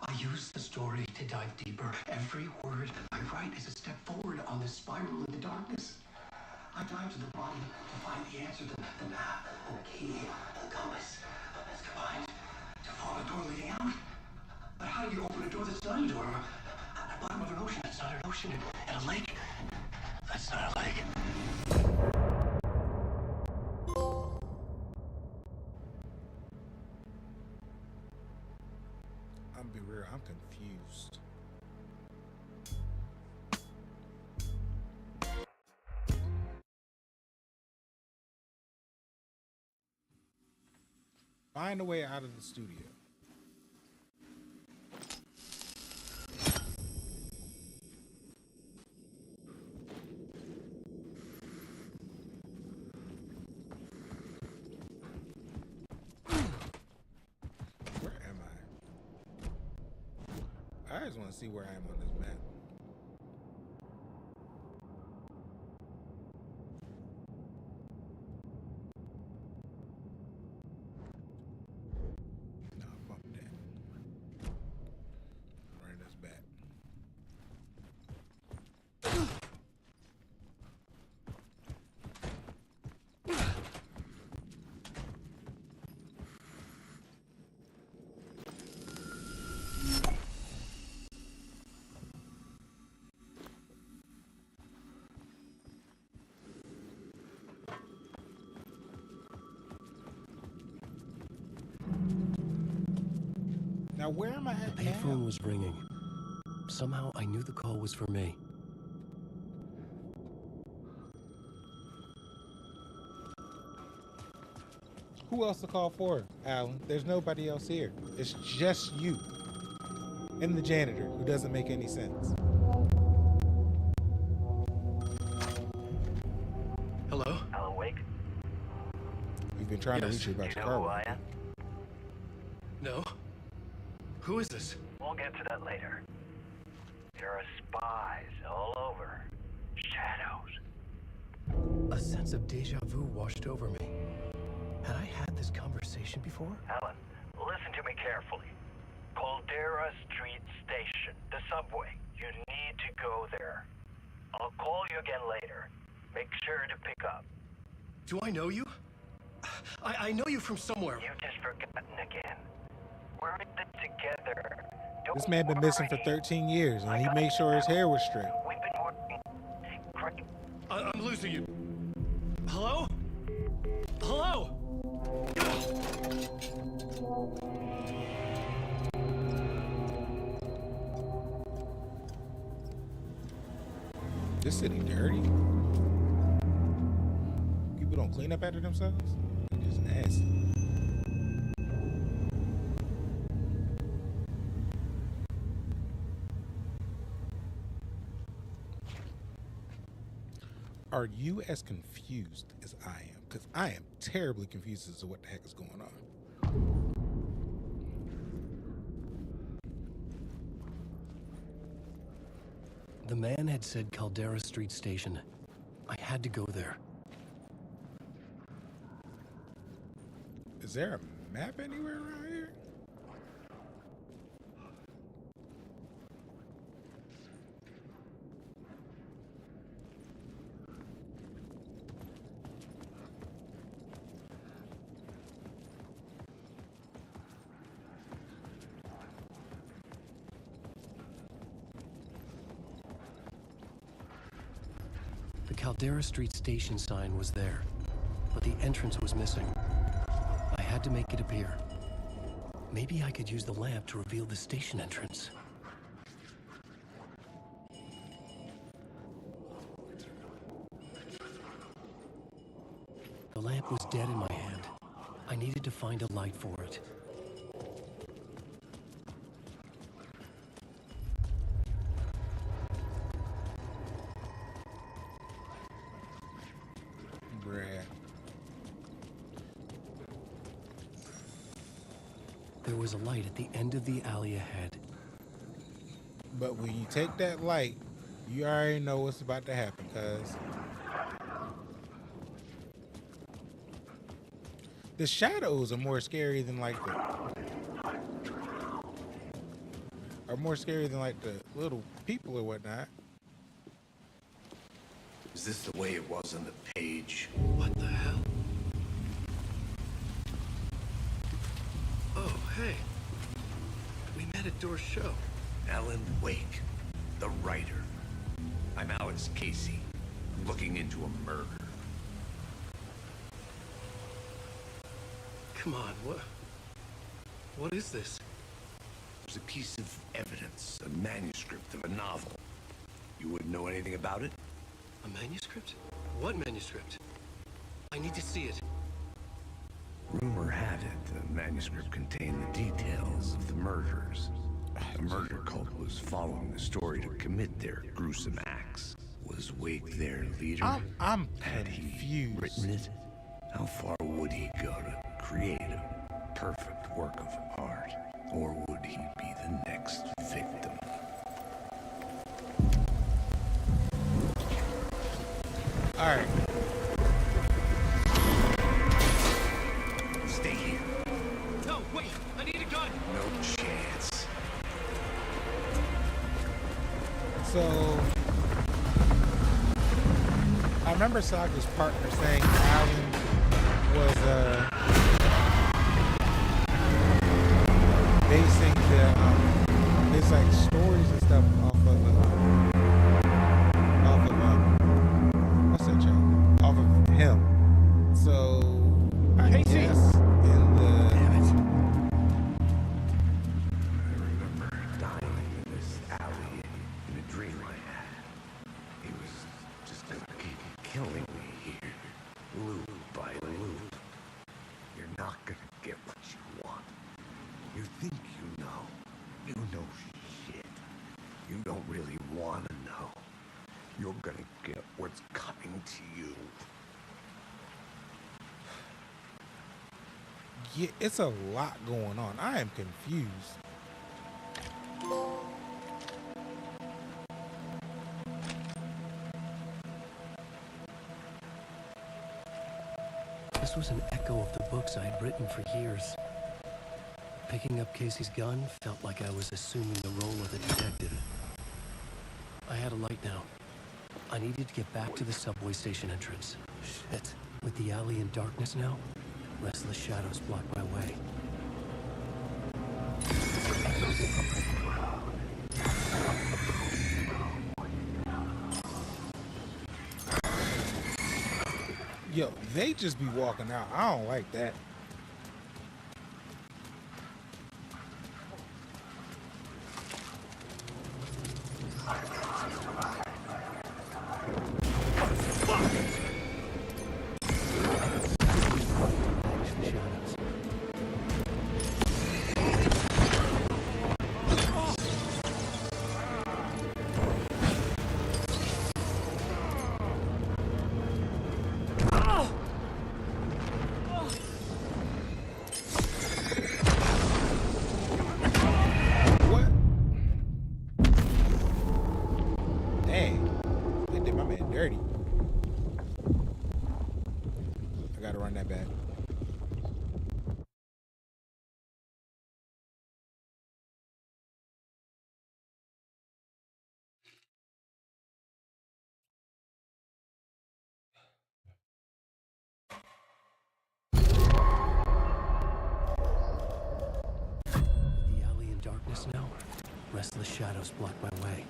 Speaker 8: I use the story to dive deeper. Every word I write is a step forward on this spiral in the darkness. I dive to the bottom to find the answer, the map, and the key, the compass. It's combined to form a door leading out. But how do you open a door that's not a door? At the bottom of an ocean, that's not an ocean, and a lake. That's not a lake.
Speaker 1: I'm be real, I'm confused. Find a way out of the studio. I just want to see where I am on this map. No, bump that. Run this back. Now, where am I at
Speaker 8: The
Speaker 1: now?
Speaker 8: payphone was ringing. Somehow I knew the call was for me.
Speaker 1: Who else to call for, Alan? There's nobody else here. It's just you and the janitor, who doesn't make any sense.
Speaker 8: Hello?
Speaker 12: Alan Wake?
Speaker 1: You've been trying to reach you about your car.
Speaker 12: Who I am?
Speaker 8: No? Who is this?
Speaker 12: We'll get to that later. There are spies all over. Shadows.
Speaker 8: A sense of deja vu washed over me. Had I had this conversation before?
Speaker 12: Alan, listen to me carefully. Caldera Street Station, the subway. You need to go there. I'll call you again later. Make sure to pick up.
Speaker 8: Do I know you? I know you from somewhere.
Speaker 12: You've just forgotten again. We're in it together.
Speaker 1: This man been missing for 13 years, and he made sure his hair was straight.
Speaker 12: We've been working great.
Speaker 8: I'm losing you. Hello? Hello?
Speaker 1: This city dirty. People don't clean up after themselves. They just nasty. Are you as confused as I am? Because I am terribly confused as to what the heck is going on.
Speaker 8: The man had said Caldera Street Station. I had to go there.
Speaker 1: Is there a map anywhere around here?
Speaker 8: The Caldera Street Station sign was there, but the entrance was missing. I had to make it appear. Maybe I could use the lamp to reveal the station entrance. The lamp was dead in my hand. I needed to find a light for it. There was a light at the end of the alley ahead.
Speaker 1: But when you take that light, you already know what's about to happen, cuz the shadows are more scary than like the little people or whatnot.
Speaker 4: Is this the way it was on the page?
Speaker 8: What the hell? Oh, hey. We met at Door's show.
Speaker 4: Alan Wake, the writer. I'm Alex Casey. I'm looking into a murder.
Speaker 8: Come on, what is this?
Speaker 4: There's a piece of evidence, a manuscript of a novel. You wouldn't know anything about it?
Speaker 8: A manuscript? What manuscript? I need to see it.
Speaker 4: Rumor had it the manuscript contained the details of the murders. A murder cult was following the story to commit their gruesome acts. Was Wake their leader?
Speaker 1: I'm
Speaker 4: Had he written it? How far would he go to create a perfect work of art? Or would he be the next victim?
Speaker 1: All right.
Speaker 4: Stay here.
Speaker 8: No, wait! I need a gun!
Speaker 4: No chance.
Speaker 1: So I remember Saga's partner saying Alan was basing his like stories and stuff off of him. So I guess in the
Speaker 4: I remember dying in this alley in a dream I had. He was just gonna keep killing me here, loop by loop. You're not gonna get what you want. You think you know. You know shit. You don't really want to know. You're gonna get what's coming to you.
Speaker 1: yeah, it's a lot going on. I am confused.
Speaker 8: This was an echo of the books I had written for years. Picking up Casey's gun felt like I was assuming the role of the detective. I had a light now. I needed to get back to the subway station entrance. Shit. With the alley in darkness now, restless shadows block my way.
Speaker 1: Yo, they just be walking out. I don't like that. Dirty. I gotta run that back.
Speaker 8: The alley in darkness now, restless shadows block my way.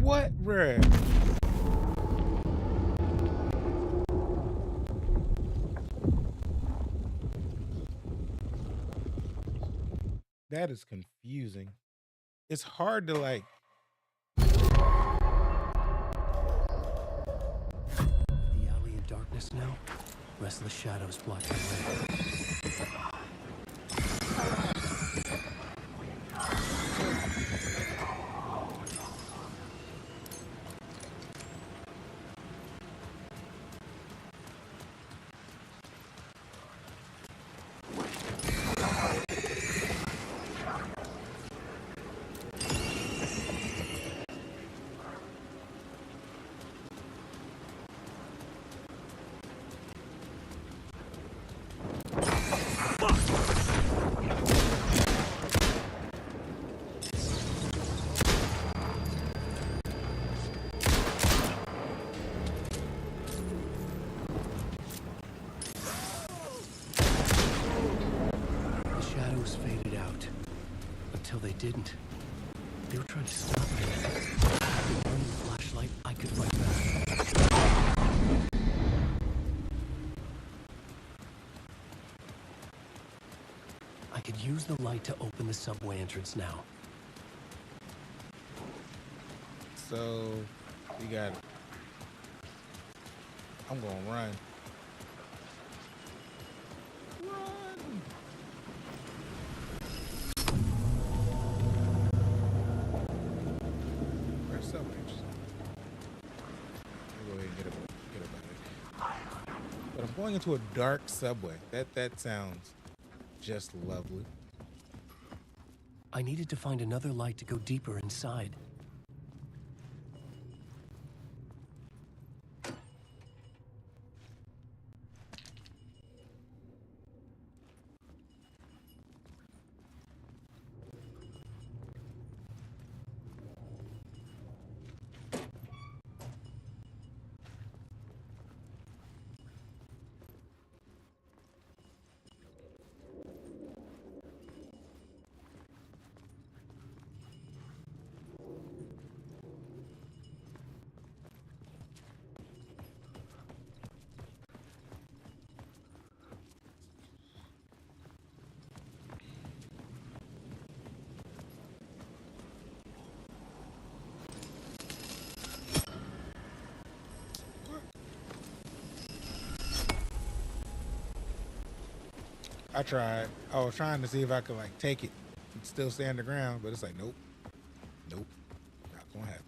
Speaker 1: What, bruh? That is confusing. It's hard to like.
Speaker 8: The alley in darkness now, restless shadows block my way. Faded out. Until they didn't. They were trying to stop me. With one flashlight, I could fight back. I could use the light to open the subway entrance now.
Speaker 1: So, we got it. I'm gonna run. But I'm going into a dark subway. That sounds just lovely.
Speaker 8: I needed to find another light to go deeper inside.
Speaker 1: I tried. I was trying to see if I could like take it and still stay on the ground, but it's like nope, nope, not gonna happen.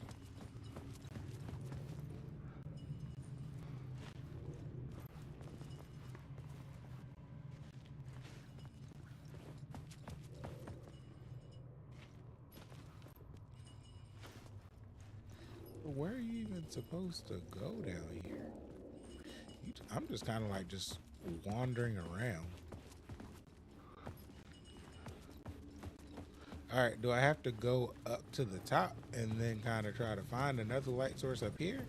Speaker 1: Where are you even supposed to go down here? I'm just kind of like just wandering around. All right, do I have to go up to the top and then kind of try to find another light source up here?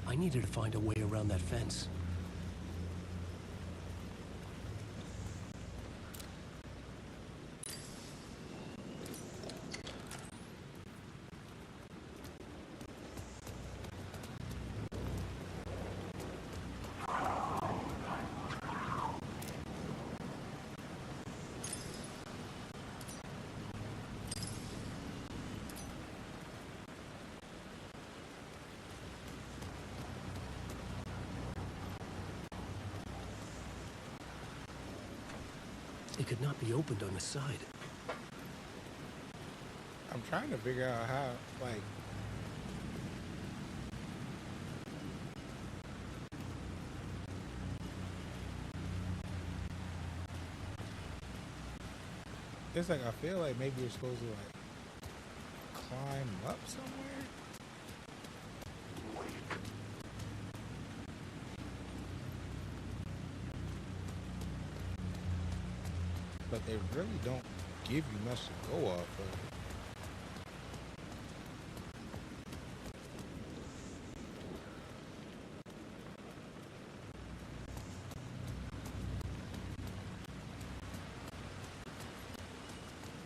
Speaker 8: I needed to find a way around that fence. It could not be opened on the side.
Speaker 1: I'm trying to figure out how, like, it's like I feel like maybe you're supposed to like climb up somewhere. But they really don't give you much to go off of.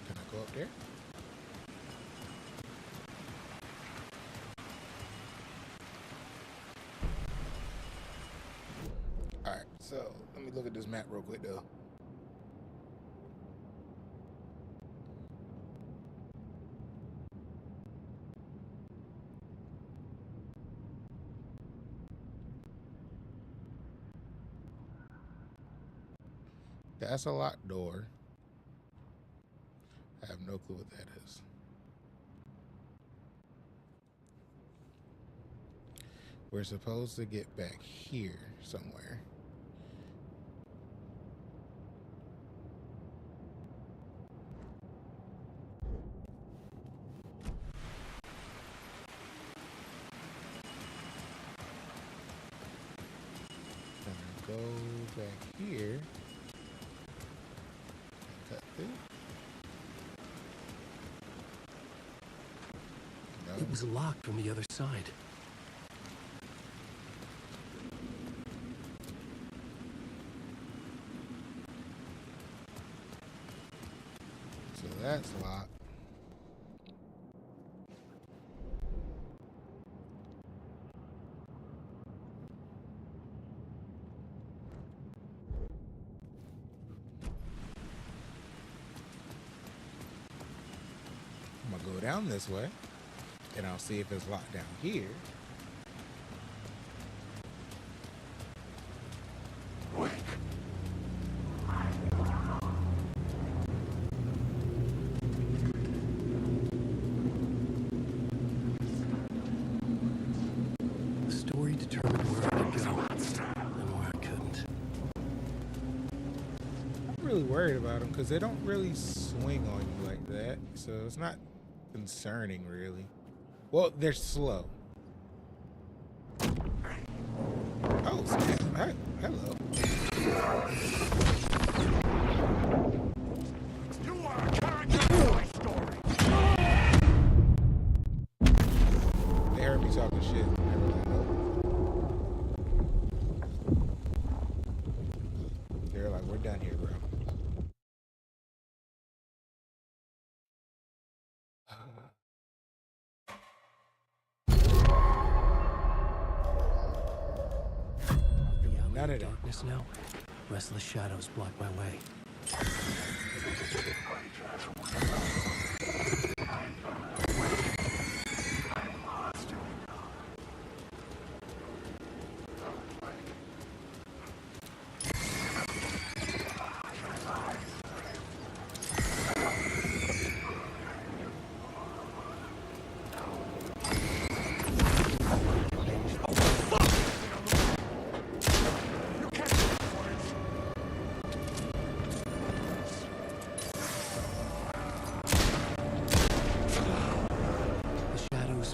Speaker 1: Can I go up there? Alright, so let me look at this map real quick though. That's a locked door. I have no clue what that is. We're supposed to get back here somewhere. Gonna go back here. Cut through. No.
Speaker 8: It was locked from the other side.
Speaker 1: So that's locked. I'm gonna go down this way and I'll see if it's locked down here.
Speaker 8: The story determined where I could go and where I couldn't.
Speaker 1: I'm really worried about them because they don't really swing on you like that, so it's not concerning really. Well, they're slow. Oh, snap. Hi. Hello.
Speaker 2: You are a character in my story.
Speaker 1: They heard me talking shit. They were like, nope. They're like, we're done here, bro. None of that.
Speaker 8: Darkness now. Restless shadows block my way.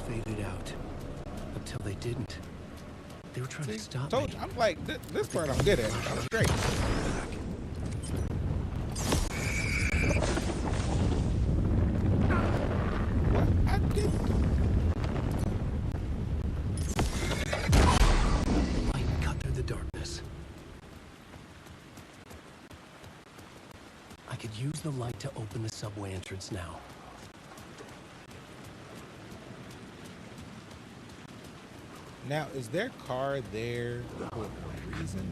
Speaker 8: Faded out until they didn't. They were trying to stop
Speaker 1: me. I'm like, this part I'm good at. I'm straight. What? I did.
Speaker 8: The light cut through the darkness. I could use the light to open the subway entrance now.
Speaker 1: Now, is their car there for a reason?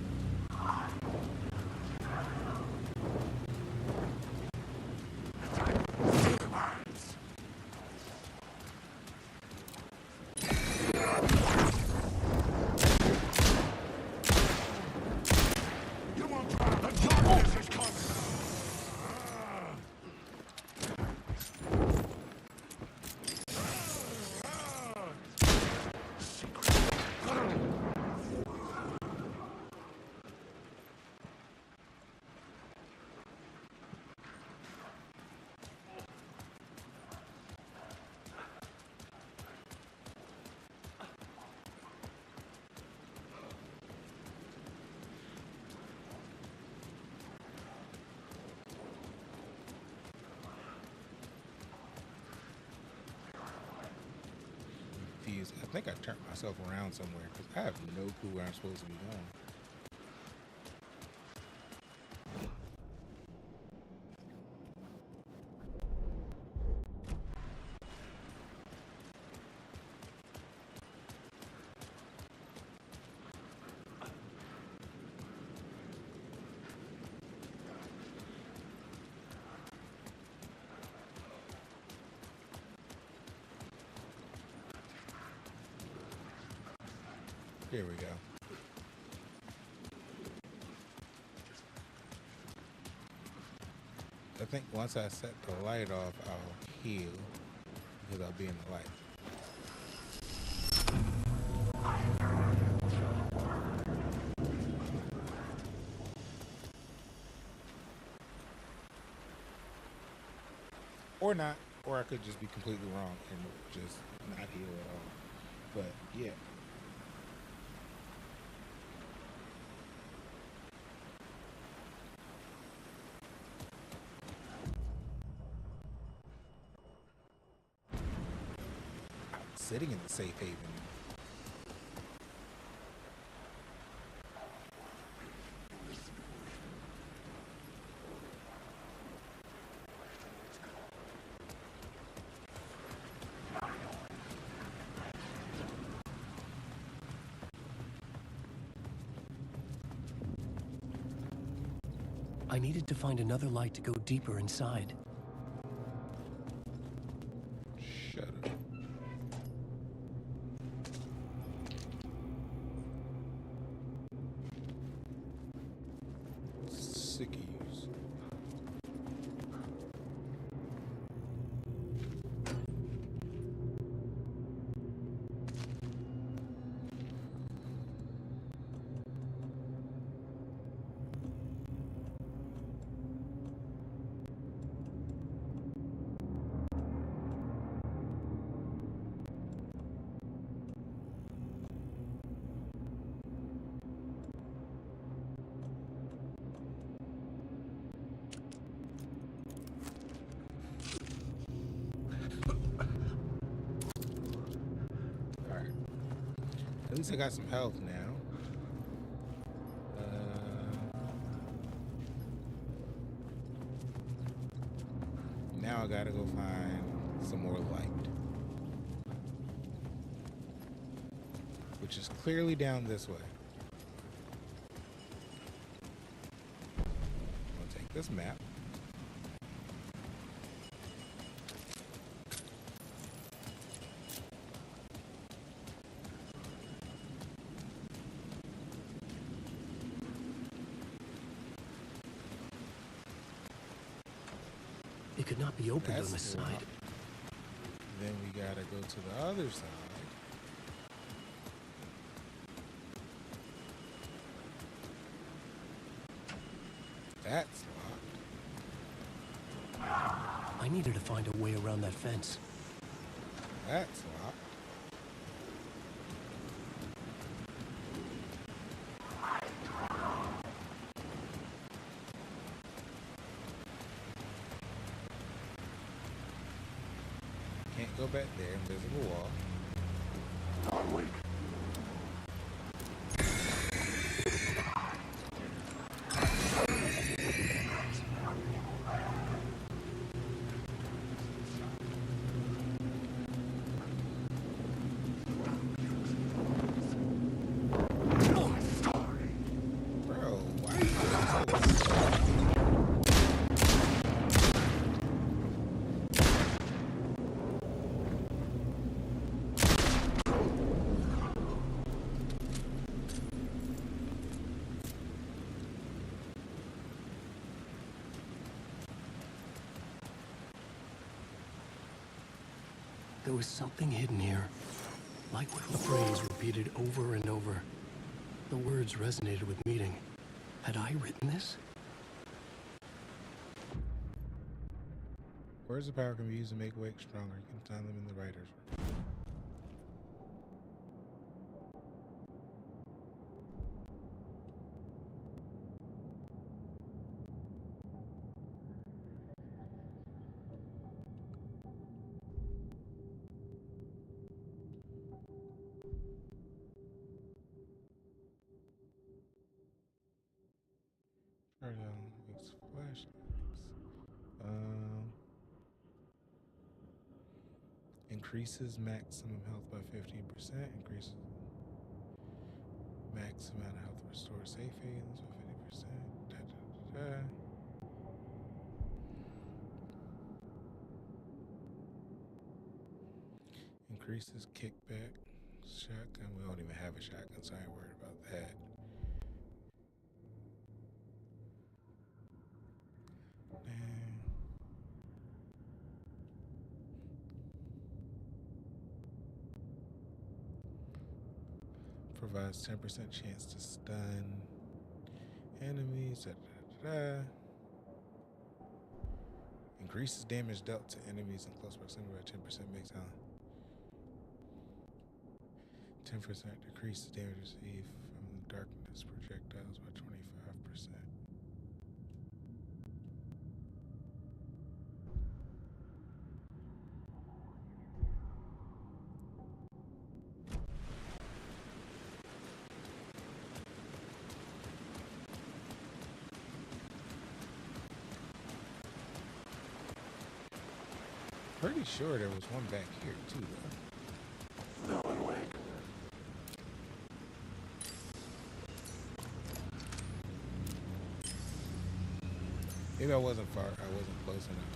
Speaker 1: I think I turned myself around somewhere because I have no clue where I'm supposed to be going. Here we go. I think once I set the light off, I'll heal because I'll be in the light. Or not, or I could just be completely wrong and just not heal at all. But yeah. Sitting in the safe haven.
Speaker 8: I needed to find another light to go deeper inside.
Speaker 1: Shut up. Sickies. At least I got some health now. Now I gotta go find some more light. Which is clearly down this way. this map.
Speaker 8: It could not be opened
Speaker 1: That's
Speaker 8: on this
Speaker 1: cool.
Speaker 8: side.
Speaker 1: Then we gotta go to the other side. That's locked.
Speaker 8: I needed to find a way around that fence.
Speaker 1: That's locked. Can't go back there. Invisible wall.
Speaker 11: Onward.
Speaker 1: Bro, why are you doing so
Speaker 8: There was something hidden here. Like a phrase repeated over and over. The words resonated with meaning. Had I written this?
Speaker 1: Words of power can be used to make Wake stronger. You can find them in the writer's room. Wake's flashlights. Increases maximum health by 15%. Increases max amount of health restores safe havens by 50%. Da, da, da, da. Increases kickback. Shotgun. We don't even have a shotgun, so I ain't worried about that. Provides 10% chance to stun enemies. Da, da, da, da. Increases damage dealt to enemies in close proximity by 10%. Makes 10% decreases damage received from the darkness projectiles by 25%. Pretty sure there was one back here too, though.
Speaker 11: No, Wake.
Speaker 1: Maybe I wasn't close enough.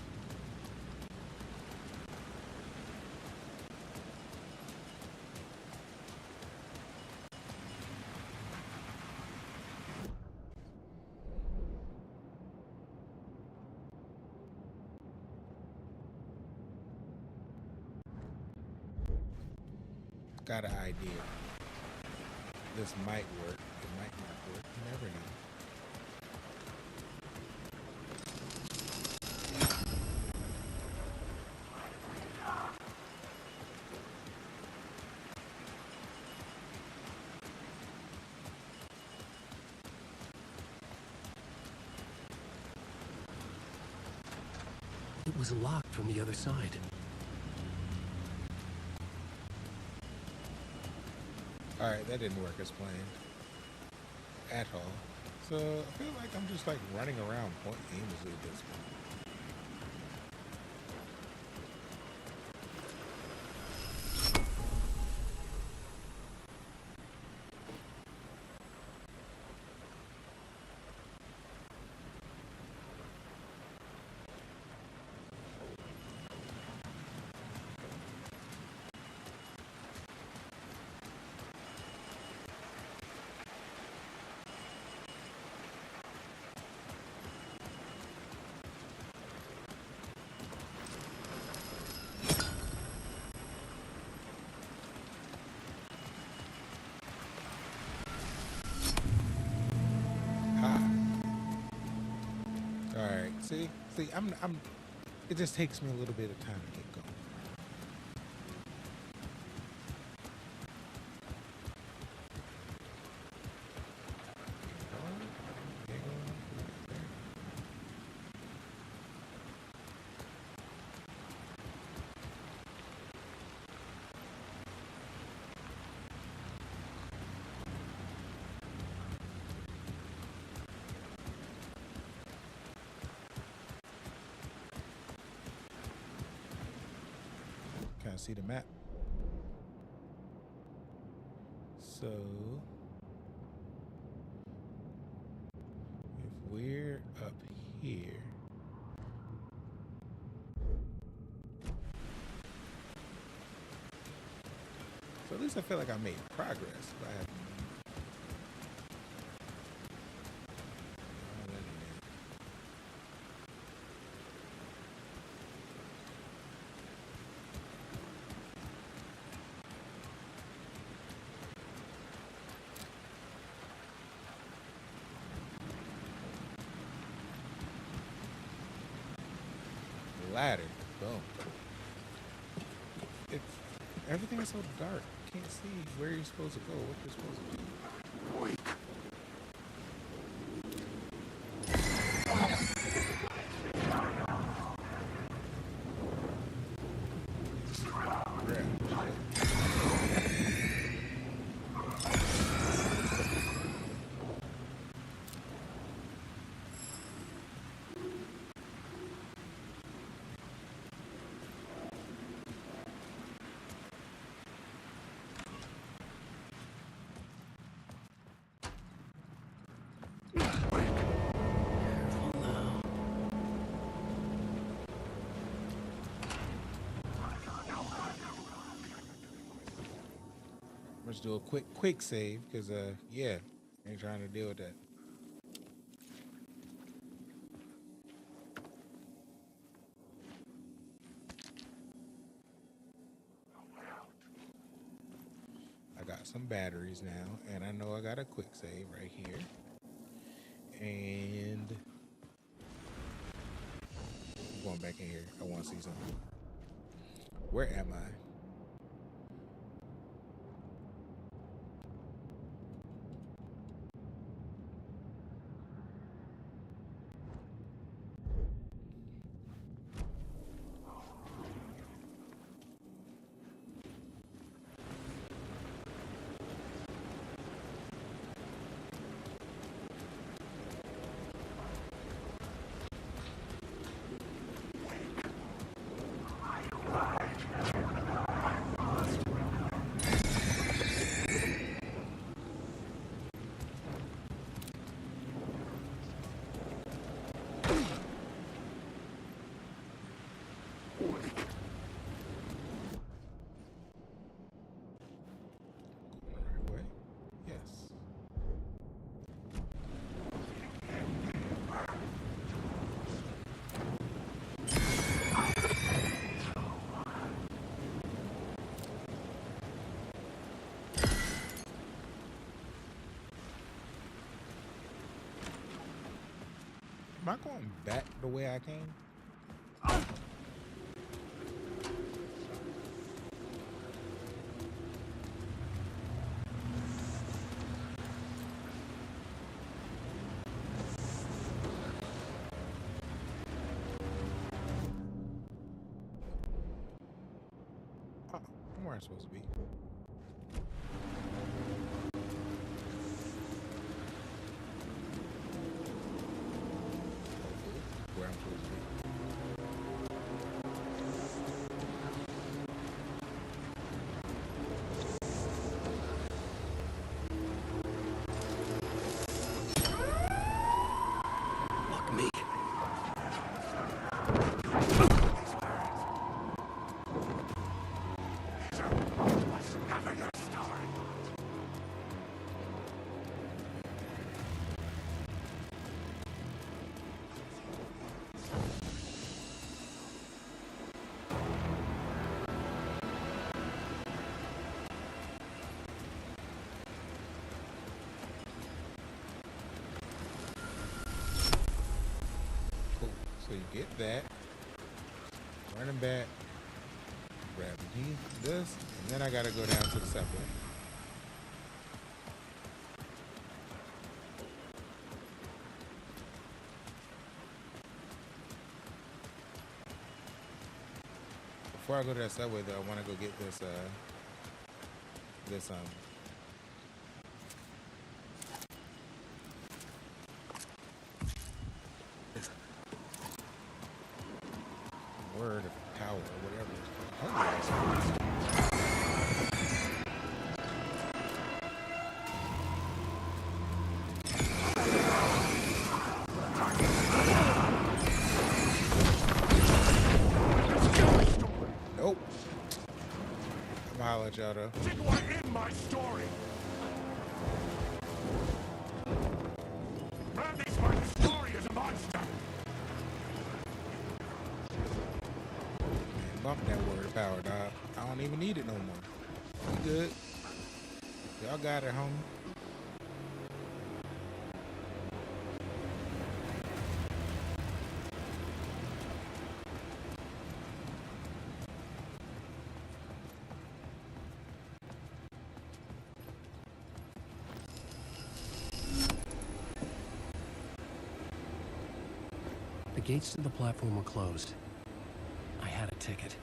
Speaker 1: Got an idea. This might work. It might not work. You never know.
Speaker 8: It was locked from the other side.
Speaker 1: Alright, that didn't work as planned. At all. So, I feel like I'm just like running around point aimlessly at this point. See, I'm. It just takes me a little bit of time to get going. Can I see the map? So if we're up here, so at least I feel like I made progress by having ladder. Boom. It's everything is so dark. You can't see where you're supposed to go, what you're supposed to do. Let's do a quick save because yeah, ain't trying to deal with that. I got some batteries now, and I know I got a quick save right here. And I'm going back in here. I want to see something. Where am I? Am I going back the way I came? Oh, I'm where I'm supposed to be. Where I'm supposed to be.
Speaker 8: Fuck me.
Speaker 1: So you get that. Running back. Grab this. And then I gotta go down to the subway. Before I go to that subway though, I wanna go get this word of power or whatever it's called. Nope. I'm gonna holler at y'all though.
Speaker 2: Did what in my story? Randy's part of the story is a monster.
Speaker 1: Man, bump that word of power, dog. I don't even need it no more. You good? Y'all got it, homie.
Speaker 8: The gates to the platform were closed. I had a ticket.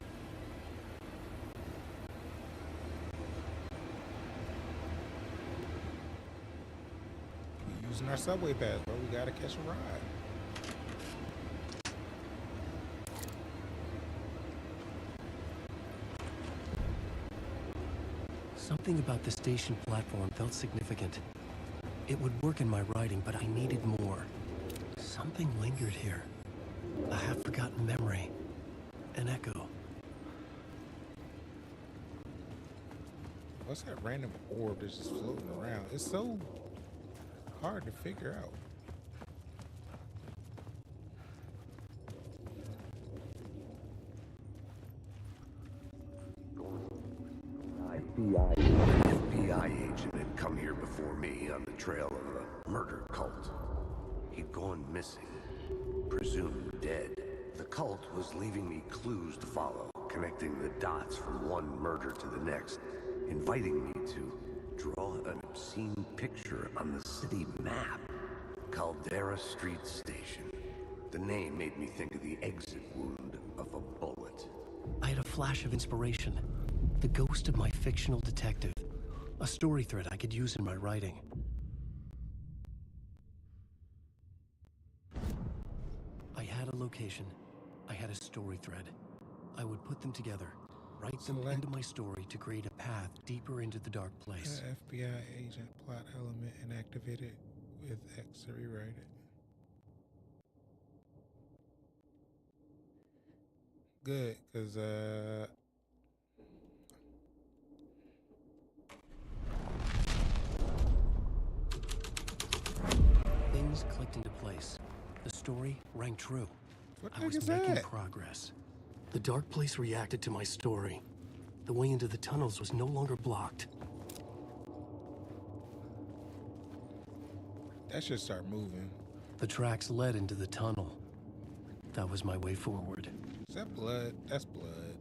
Speaker 1: We using our subway pass, bro. We gotta catch a ride.
Speaker 8: Something about the station platform felt significant. It would work in my writing, but I needed more. Something lingered here. A half-forgotten memory. An echo.
Speaker 1: What's that random orb that's just floating around? It's so hard to figure out.
Speaker 5: FBI agent had come here before me on the trail of a murder cult. He'd gone missing, presumed dead. The cult was leaving me clues to follow, connecting the dots from one murder to the next, inviting me to draw an obscene picture on the city map. Caldera Street Station. The name made me think of the exit wound of a bullet.
Speaker 8: I had a flash of inspiration. The ghost of my fictional detective. A story thread I could use in my writing. I had a location. I had a story thread. I would put them together, write them into my story to create a path deeper into the dark place.
Speaker 1: FBI agent plot element and activate it with X to rewrite it. Good, because
Speaker 8: things clicked into place. The story rang true. I was making progress. The dark place reacted to my story. The way into the tunnels was no longer blocked.
Speaker 1: that should start moving.
Speaker 8: The tracks led into the tunnel. That was my way forward.
Speaker 1: Is that blood? That's blood.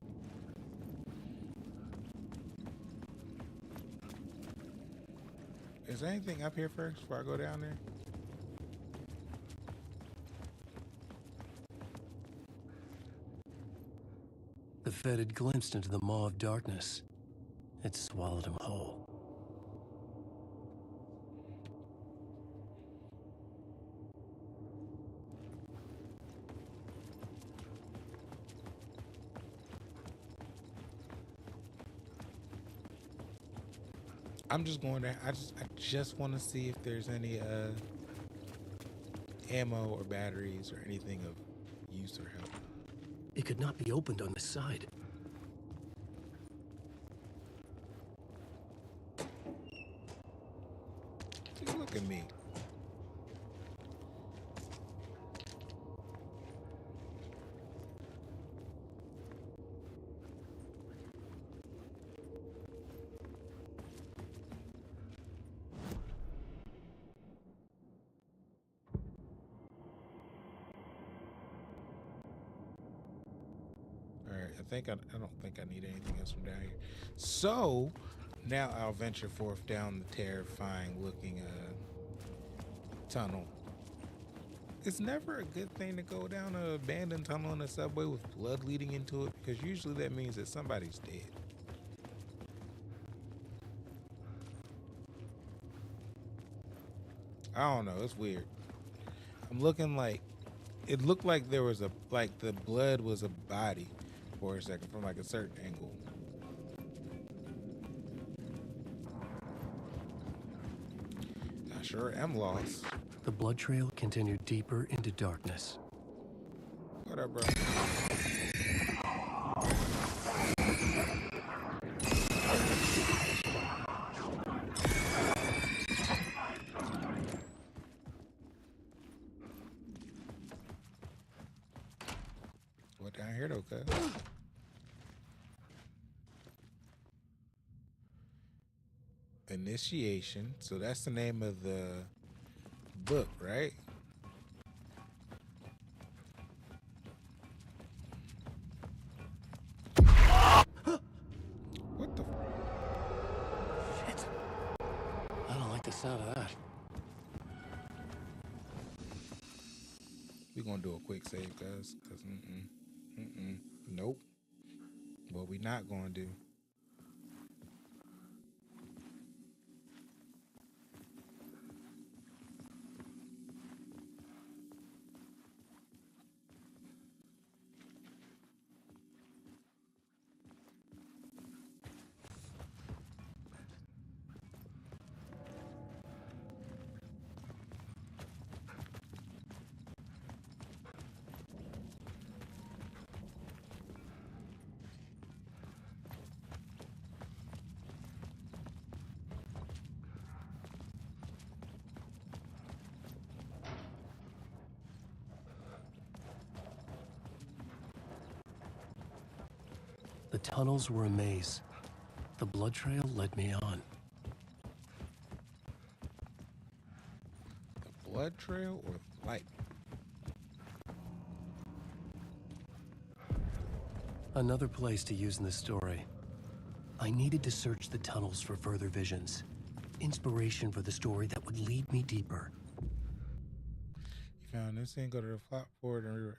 Speaker 1: Is there anything up here first before I go down there?
Speaker 8: The Fed had glimpsed into the maw of darkness. It swallowed him whole.
Speaker 1: I'm just going there. I just want to see if there's any ammo or batteries or anything of use or help.
Speaker 8: It could not be opened on this side.
Speaker 1: Just look at me. I don't think I need anything else from down here. So now I'll venture forth down the terrifying looking tunnel. It's never a good thing to go down an abandoned tunnel in a subway with blood leading into it, because usually that means that somebody's dead. I don't know, it's weird. I'm looking like, it looked like there was like the blood was a body for a second from like a certain angle. I sure am lost.
Speaker 8: The blood trail continued deeper into darkness.
Speaker 1: What up, bro? What down here though, cuz? Initiation. So that's the name of the book, right? What the?
Speaker 8: Shit. I don't like the sound of that.
Speaker 1: We gonna do a quick save, cuz nope. What we not gonna do?
Speaker 8: The tunnels were a maze. The blood trail led me on.
Speaker 1: The blood trail or the light?
Speaker 8: Another place to use in this story. I needed to search the tunnels for further visions. Inspiration for the story that would lead me deeper.
Speaker 1: You found this thing, go to the flop forward and rewrite.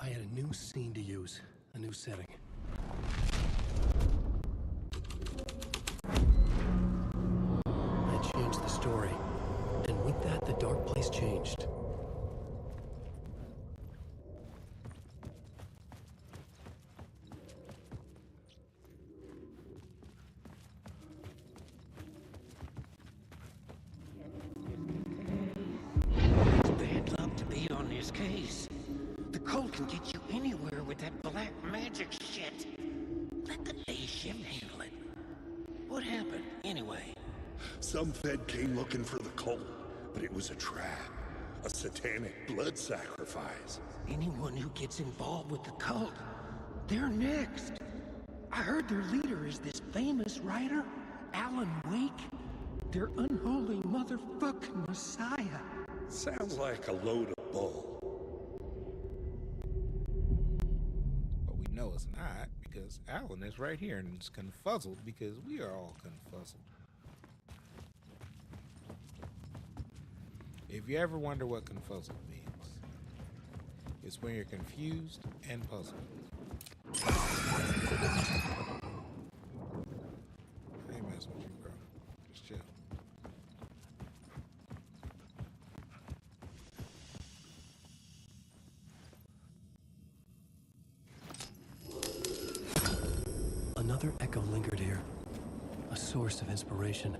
Speaker 8: I had a new scene to use, a new setting. I changed the story, and with that, the dark place changed.
Speaker 13: It's bad luck to be on this case. The cult can get you anywhere with that black magic shit. Let the day shift handle it. What happened, anyway?
Speaker 14: Some Fed came looking for the cult, but it was a trap. A satanic blood sacrifice.
Speaker 13: Anyone who gets involved with the cult, they're next. I heard their leader is this famous writer, Alan Wake. Their unholy motherfucking messiah.
Speaker 14: Sounds like a load of bull.
Speaker 1: But we know it's not, because Alan is right here and it's confuzzled because we are all confuzzled. If you ever wonder what confuzzled means, it's when you're confused and puzzled. I ain't messing with you, bro. Just chill.
Speaker 8: Another echo lingered here, a source of inspiration.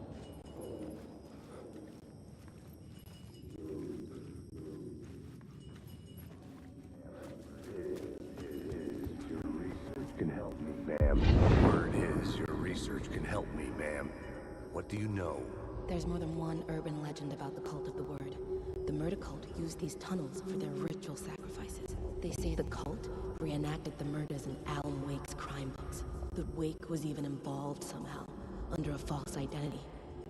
Speaker 4: Can help me, ma'am. Word is, your research can help me, ma'am. What do you know?
Speaker 15: There's more than one urban legend about the Cult of the Word. The murder cult used these tunnels for their ritual sacrifices. They say the cult reenacted the murders in Alan Wake's crime books. That Wake was even involved somehow, under a false identity.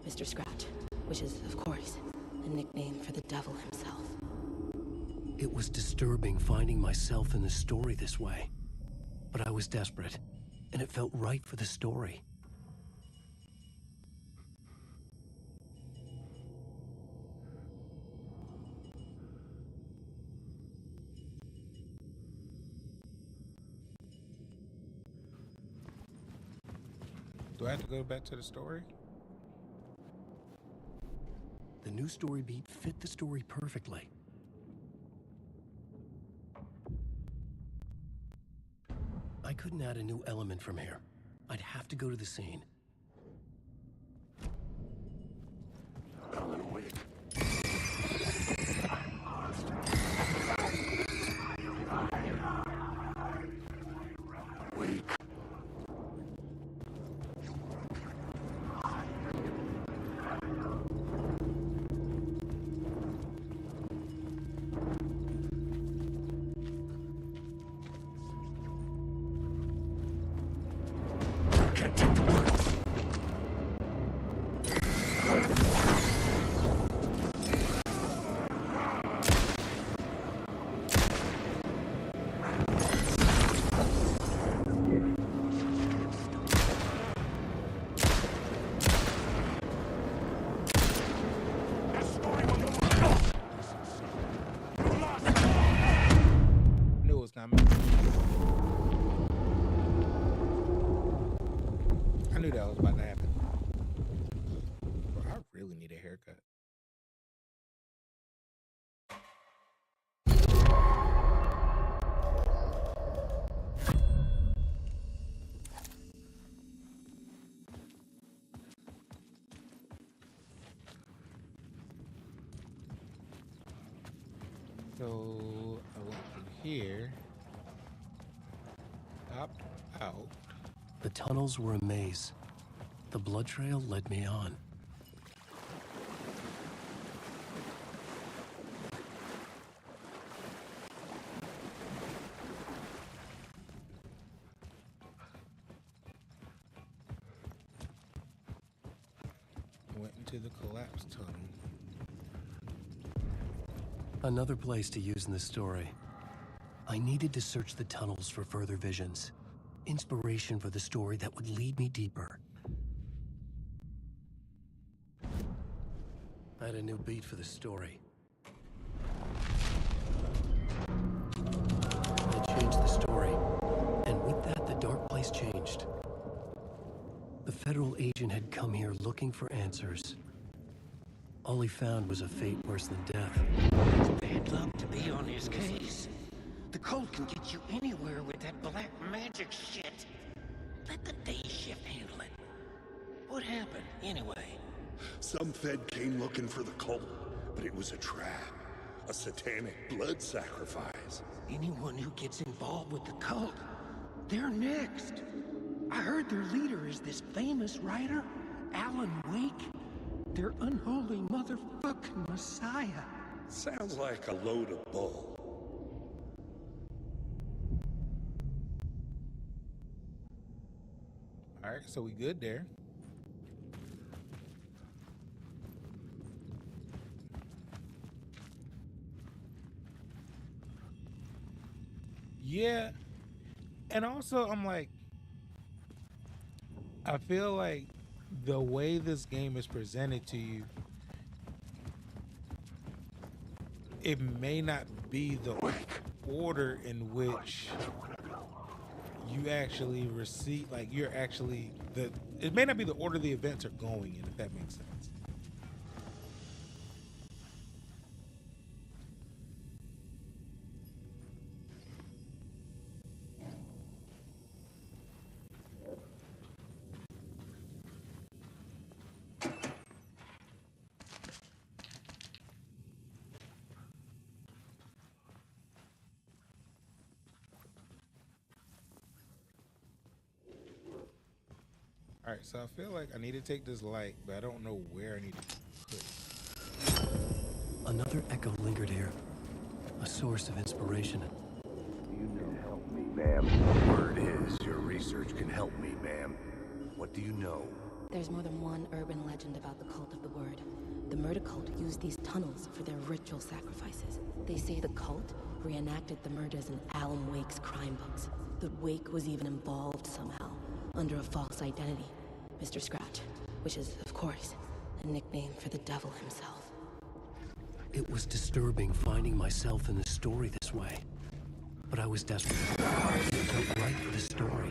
Speaker 15: Mr. Scratch, which is, of course, a nickname for the devil himself.
Speaker 8: It was disturbing finding myself in the story this way. But I was desperate, and it felt right for the story.
Speaker 1: Do I have to go back to the story?
Speaker 8: The new story beat fit the story perfectly. I couldn't add a new element from here. I'd have to go to the scene.
Speaker 14: Alan Wake. Wake.
Speaker 1: Knew it was coming. I knew that was about to happen. Bro, I really need a haircut. So I went through here, up, out.
Speaker 8: The tunnels were a maze. The blood trail led me on.
Speaker 1: Went into the collapsed tunnel.
Speaker 8: Another place to use in the story. I needed to search the tunnels for further visions. Inspiration for the story that would lead me deeper. I had a new beat for the story. I changed the story, and with that, the dark place changed. The federal agent had come here looking for answers. All he found was a fate worse than death.
Speaker 13: It's bad luck to be on his case. The cult can get you anywhere with that black magic shit. Let the day shift handle it. What happened, anyway?
Speaker 14: Some Fed came looking for the cult, but it was a trap. A satanic blood sacrifice.
Speaker 13: Anyone who gets involved with the cult, they're next. I heard their leader is this famous writer, Alan Wake. Their unholy motherfucking messiah.
Speaker 14: Sounds like a load of bull.
Speaker 1: All right, so we good there. Yeah, and also I'm like, I feel like the way this game is presented to you, it may not be the order in which you actually receive, like you're actually, it may not be the order the events are going in, if that makes sense. All right, so I feel like I need to take this light, but I don't know where I need to put it.
Speaker 8: Another echo lingered here, a source of inspiration.
Speaker 4: You can help me, ma'am. Word is, your research can help me, ma'am. What do you know?
Speaker 15: There's more than one urban legend about the cult of the word. The murder cult used these tunnels for their ritual sacrifices. They say the cult reenacted the murders in Alan Wake's crime books. The Wake was even involved somehow, under a false identity. Mr. Scratch, which is, of course, a nickname for the devil himself.
Speaker 8: It was disturbing finding myself in the story this way. But I was desperate. It felt right for the story.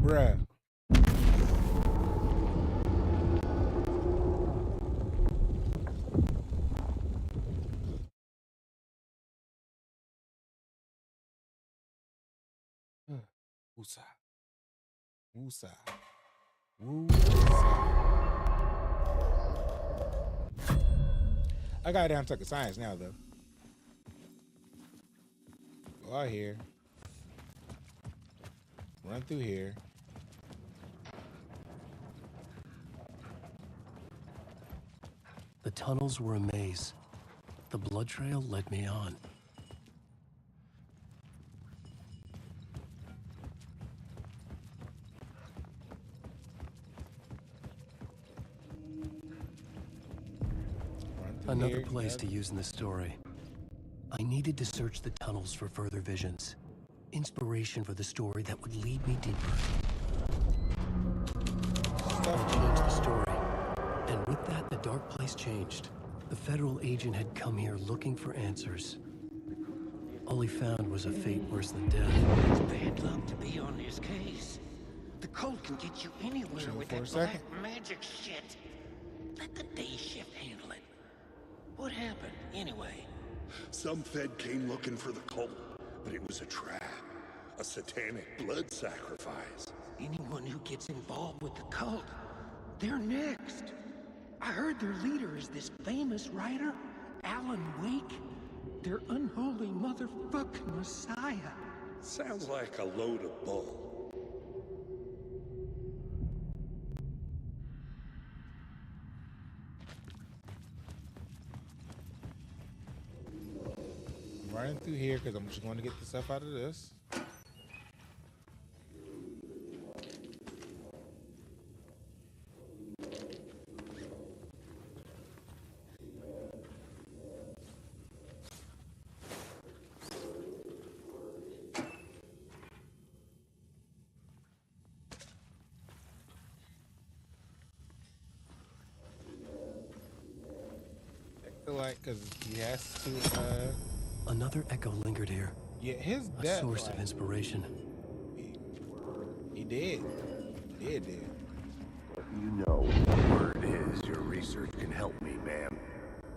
Speaker 1: Bruh. Woosah. Woosah. Woosah. I got down to science now, though. Go out here. Run through here.
Speaker 8: The tunnels were a maze. The blood trail led me on. Another place to use in the story. I needed to search the tunnels for further visions. Inspiration for the story that would lead me deeper. I changed the story. And with that, the dark place changed. The federal agent had come here looking for answers. All he found was a fate worse than death.
Speaker 13: It's bad luck to be on this case. The cult can get you anywhere with that black magic shit. Let the day shift handle it. What happened, anyway?
Speaker 14: Some Fed came looking for the cult, but it was a trap. A satanic blood sacrifice.
Speaker 13: Anyone who gets involved with the cult, they're next. I heard their leader is this famous writer, Alan Wake. Their unholy motherfucking messiah.
Speaker 14: Sounds like a load of bull.
Speaker 1: I'm running through here because I'm just going to get the stuff out of this. Because he has to,
Speaker 8: Another echo lingered here.
Speaker 1: Yeah, his
Speaker 8: a
Speaker 1: death,
Speaker 8: source of inspiration.
Speaker 1: He did. He did.
Speaker 4: What do you know? Word is your research can help me, ma'am.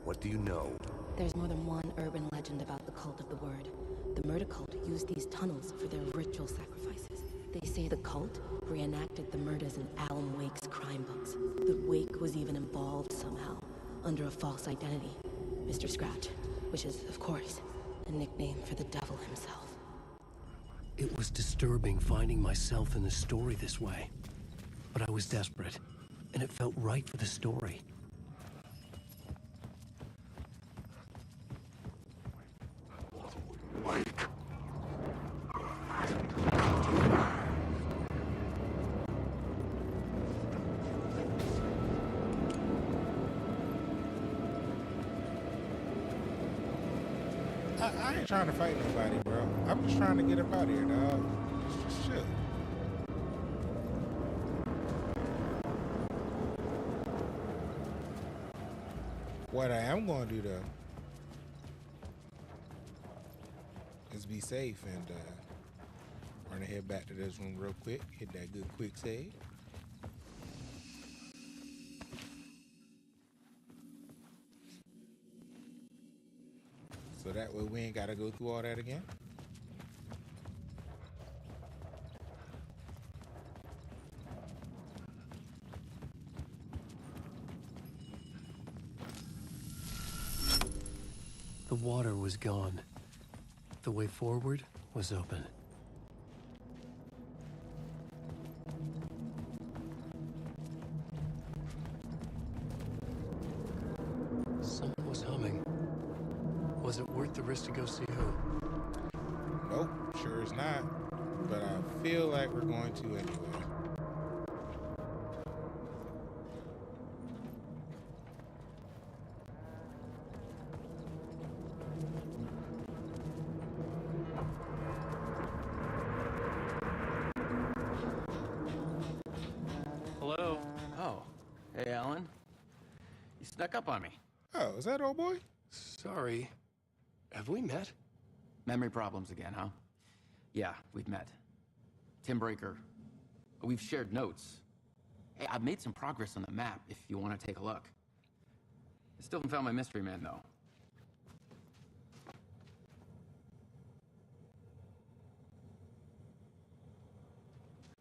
Speaker 4: What do you know?
Speaker 15: There's more than one urban legend about the cult of the Word. The murder cult used these tunnels for their ritual sacrifices. They say the cult reenacted the murders in Alan Wake's crime books. The Wake was even involved somehow, under a false identity. Mr. Scratch, which is, of course, a nickname for the devil himself.
Speaker 8: It was disturbing finding myself in the story this way. But I was desperate, and it felt right for the story.
Speaker 1: I ain't trying to fight nobody, bro. I'm just trying to get up out of here, dog. Shit. What I am going to do, though, is be safe and run to head back to this room real quick. Hit that good quick save. So that way we ain't got to go through all that again.
Speaker 8: The water was gone. The way forward was open. Someone was humming. Was it worth the risk to go see who?
Speaker 1: Nope, sure is not. but I feel like we're going to anyway.
Speaker 16: Hello? Oh. Hey, Alan. You snuck up on me.
Speaker 1: Oh, is that old boy?
Speaker 9: Sorry. Have we met?
Speaker 16: Memory problems again, huh? Yeah, we've met. Tim Breaker. We've shared notes. Hey, I've made some progress on the map if you want to take a look. I still haven't found my mystery man, though.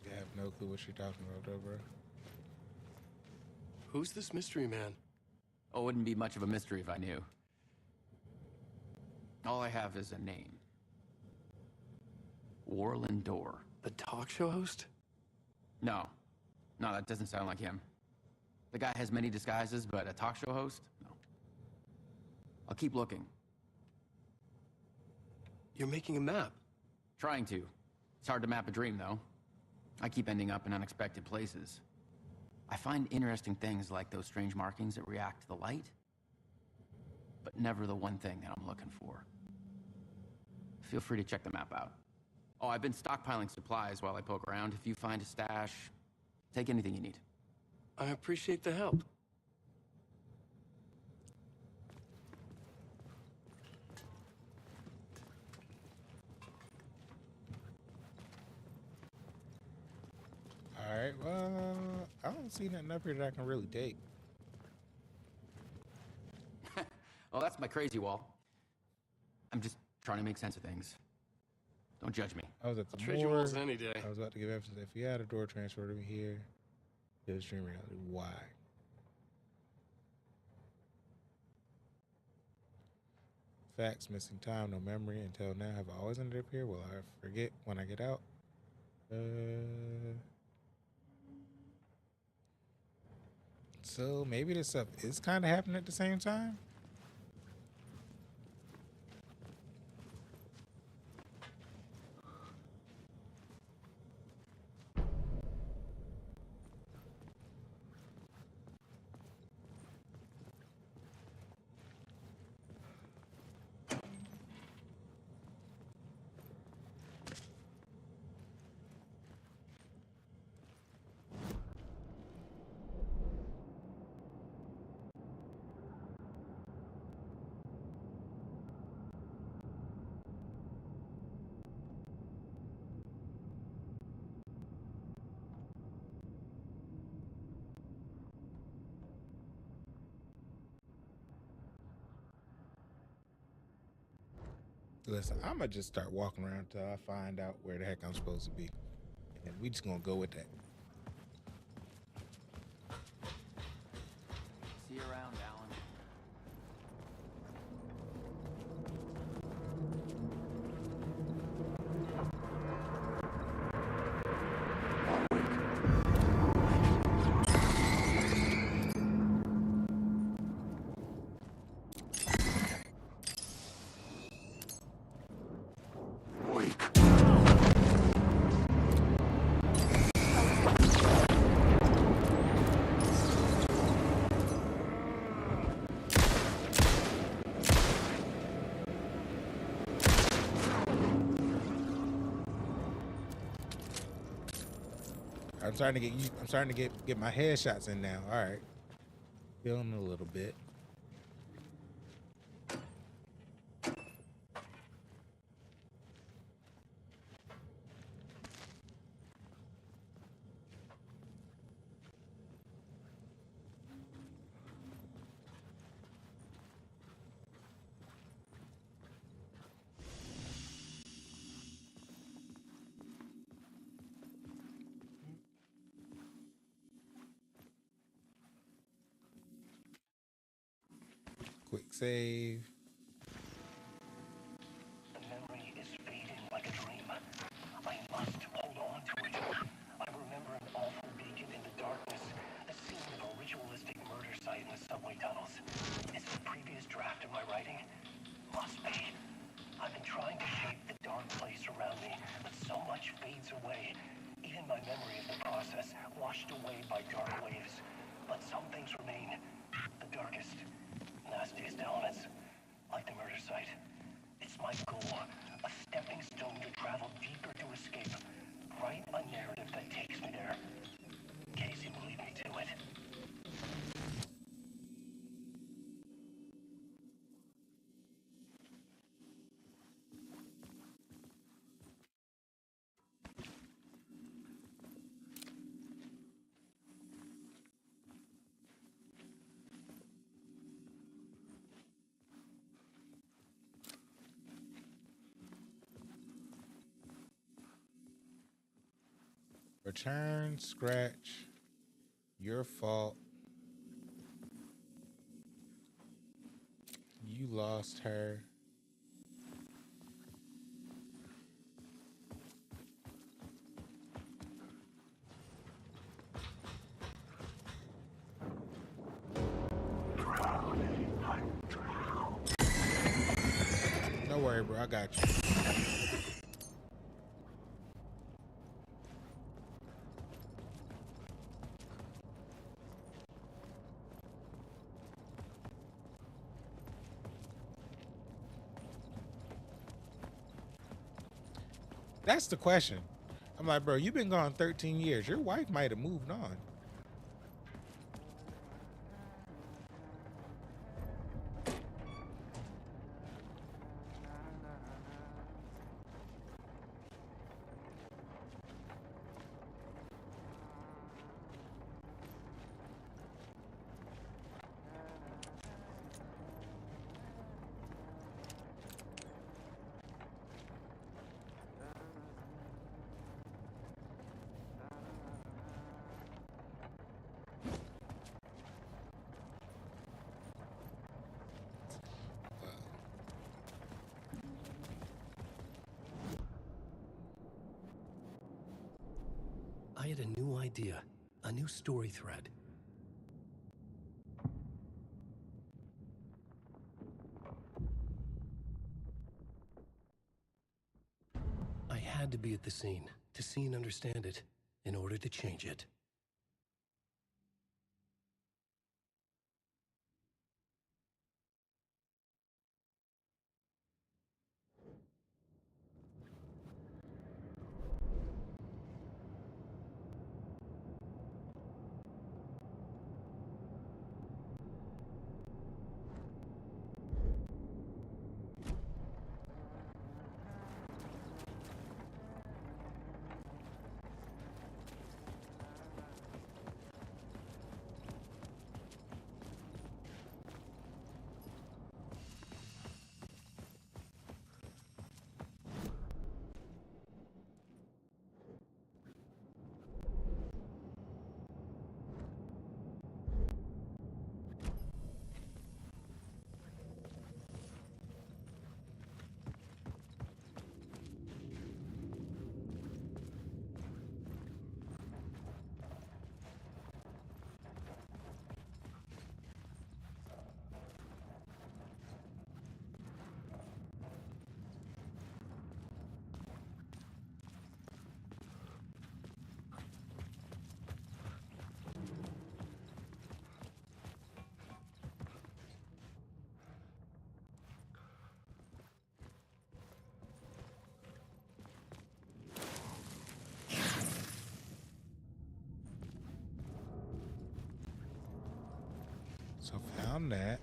Speaker 1: I have no clue what you're talking about, though, bro.
Speaker 9: Who's this mystery man?
Speaker 16: Oh, it wouldn't be much of a mystery if I knew. All I have is a name. Warland Dorr.
Speaker 9: The talk show host?
Speaker 16: No. No, that doesn't sound like him. The guy has many disguises, but a talk show host? No. I'll keep looking.
Speaker 9: You're making a map?
Speaker 16: Trying to. It's hard to map a dream, though. I keep ending up in unexpected places. I find interesting things like those strange markings that react to the light, but never the one thing that I'm looking for. Feel free to check the map out. Oh, I've been stockpiling supplies while I poke around. If you find a stash, take anything you need.
Speaker 9: I appreciate the help.
Speaker 1: Alright, well, I don't see nothing up here that I can really take.
Speaker 16: Well, that's my crazy wall. I'm just trying to make sense of things. Don't judge me.
Speaker 1: I was at the
Speaker 9: I'll trade you
Speaker 1: morgue.
Speaker 9: walls any day.
Speaker 1: I was about to give evidence. If you had a door transfer to me here, it was dream reality. Why? Facts, missing time, no memory until now. Have I always ended up here? Will I forget when I get out? So maybe this stuff is kind of happening at the same time? Listen, I'm gonna just start walking around until I find out where the heck I'm supposed to be. And we just gonna go with that.
Speaker 16: See you around, Alan.
Speaker 1: I'm starting to get my headshots in now. All right, feeling a little bit. Quick save.
Speaker 12: The memory is fading like a dream. I must hold on to it. I remember an awful beacon in the darkness, the scene of a ritualistic murder site in the subway tunnels. Is it a previous draft of my writing? Must be. I've been trying to shape the dark place around me, but so much fades away. Even my memory of the process, washed away by dark waves. But some things remain. The darkest, nastiest elements, like the murder site. It's my goal, a stepping stone to travel deeper to escape. Write a narrative that takes me there. Casey will lead me to it.
Speaker 1: Return, scratch, your fault. You lost her. Don't worry, bro. I got you. That's the question. I'm like, bro, you've been gone 13 years. Your wife might have moved on.
Speaker 8: I had a new idea, a new story thread. I had to be at the scene, to see and understand it, in order to change it.
Speaker 1: So found that.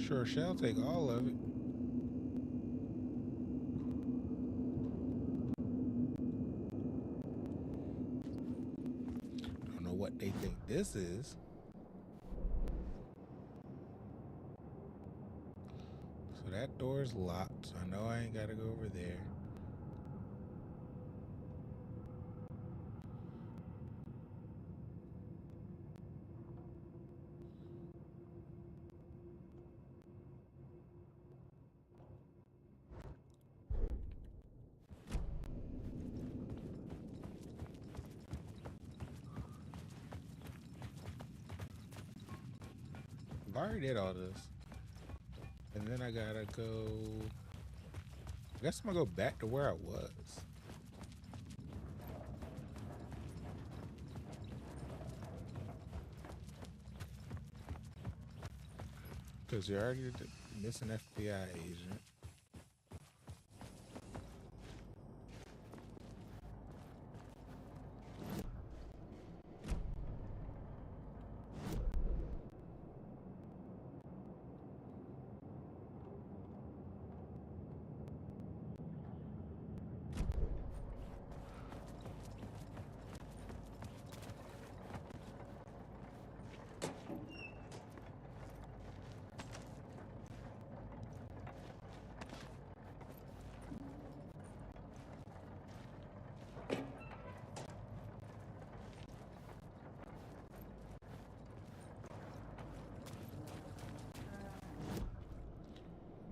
Speaker 1: Sure shall take all of it. Don't know what they think this is. So that door's locked. So I know I ain't gotta go over there. I already did all this. And then I gotta go... I guess I'm gonna go back to where I was. Because you're already missing FBI agent.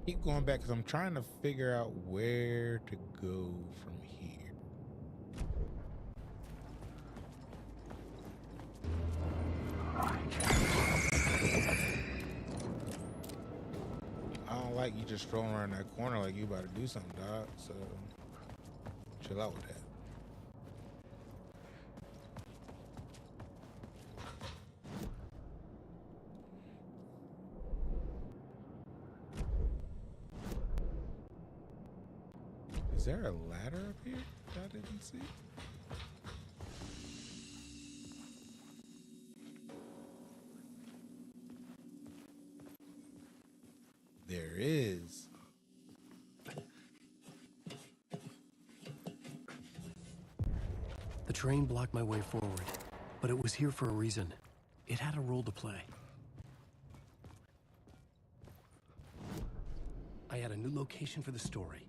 Speaker 1: Keep going back because I'm trying to figure out where to go from here. I don't like you just strolling around that corner like you about to do something, dog. So chill out with that. Is there a ladder up here that I didn't see? There is.
Speaker 8: The train blocked my way forward, but it was here for a reason. It had a role to play. I had a new location for the story.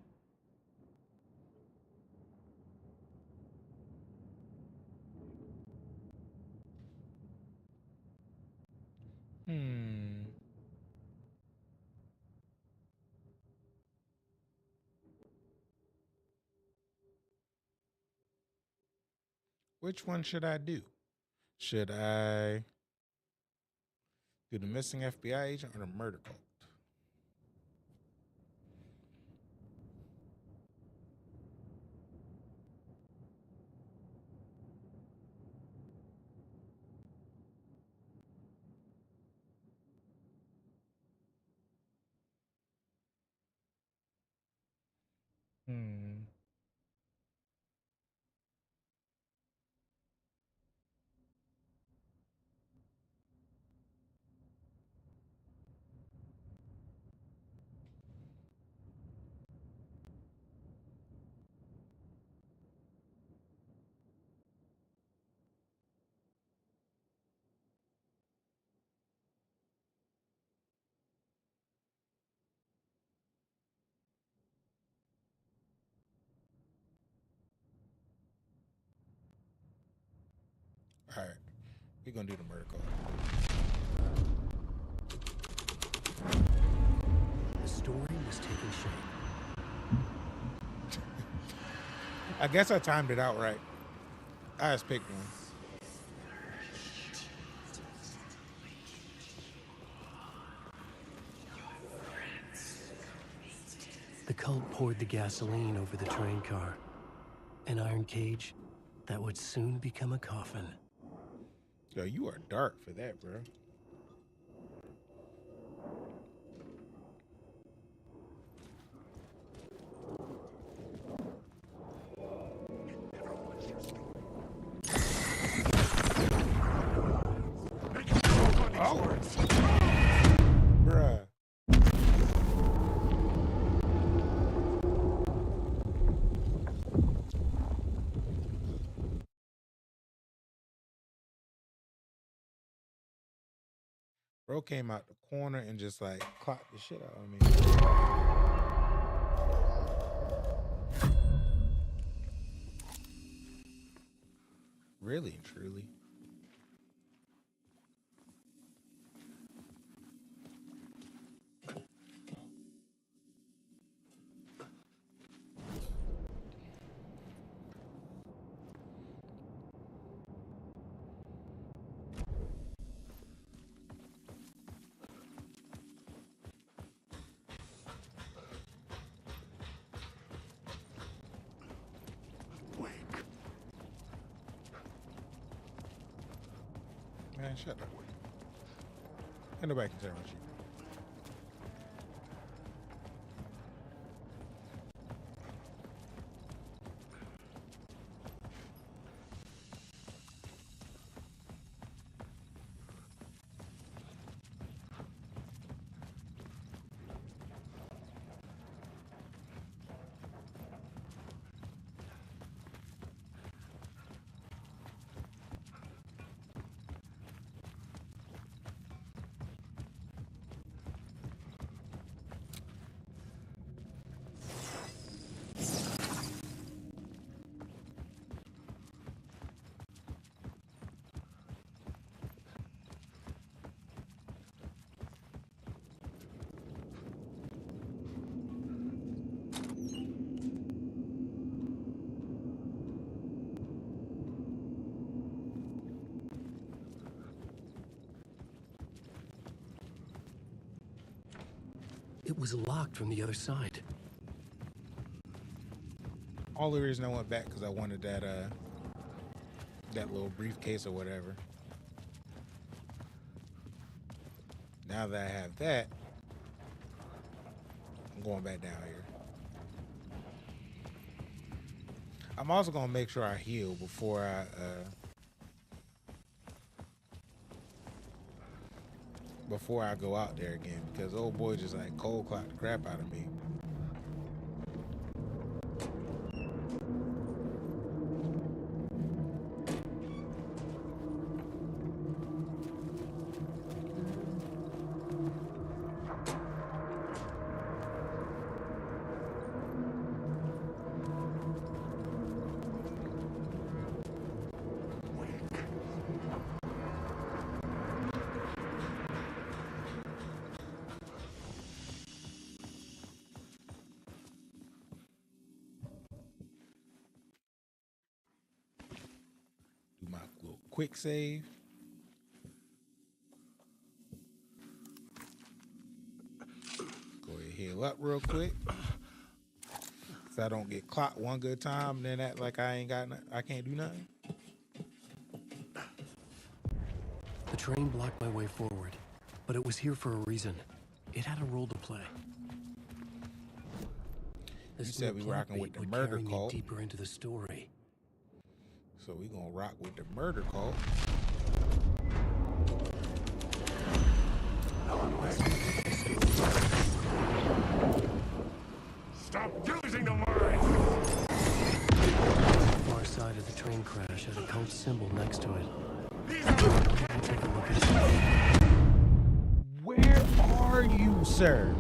Speaker 1: Which one should I do? Should I do the missing FBI agent or the murder cult? All right, we're gonna do the murder cult.
Speaker 8: The story was taking shape.
Speaker 1: I guess I timed it out right. I just picked one.
Speaker 8: The cult poured the gasoline over the train car. An iron cage that would soon become a coffin.
Speaker 1: Yo, you are dark for that, bro. Oh, bruh. Bro came out the corner and just like clocked the shit out of me. Really and truly. Man, shut up. Ain't nobody can tell what you.
Speaker 8: It was locked from the other side.
Speaker 1: Only reason I went back because I wanted that that little briefcase or whatever. Now that I have that, I'm going back down here. I'm also gonna make sure I heal before I go out there again, because old boy just like cold clocked the crap out of me. Do my little quick save. Go ahead, heal up real quick, so I don't get clocked one good time and then act like I can't do nothing.
Speaker 8: The train blocked my way forward, but it was here for a reason. It had a role to play.
Speaker 1: You said we rocking with the murder cult.
Speaker 8: Deeper into the story.
Speaker 1: So we gonna rock with the murder cult.
Speaker 2: Stop using the word!
Speaker 8: The far side of the train crash had a cult symbol next to it. Take a look at it.
Speaker 1: Where are you, sir?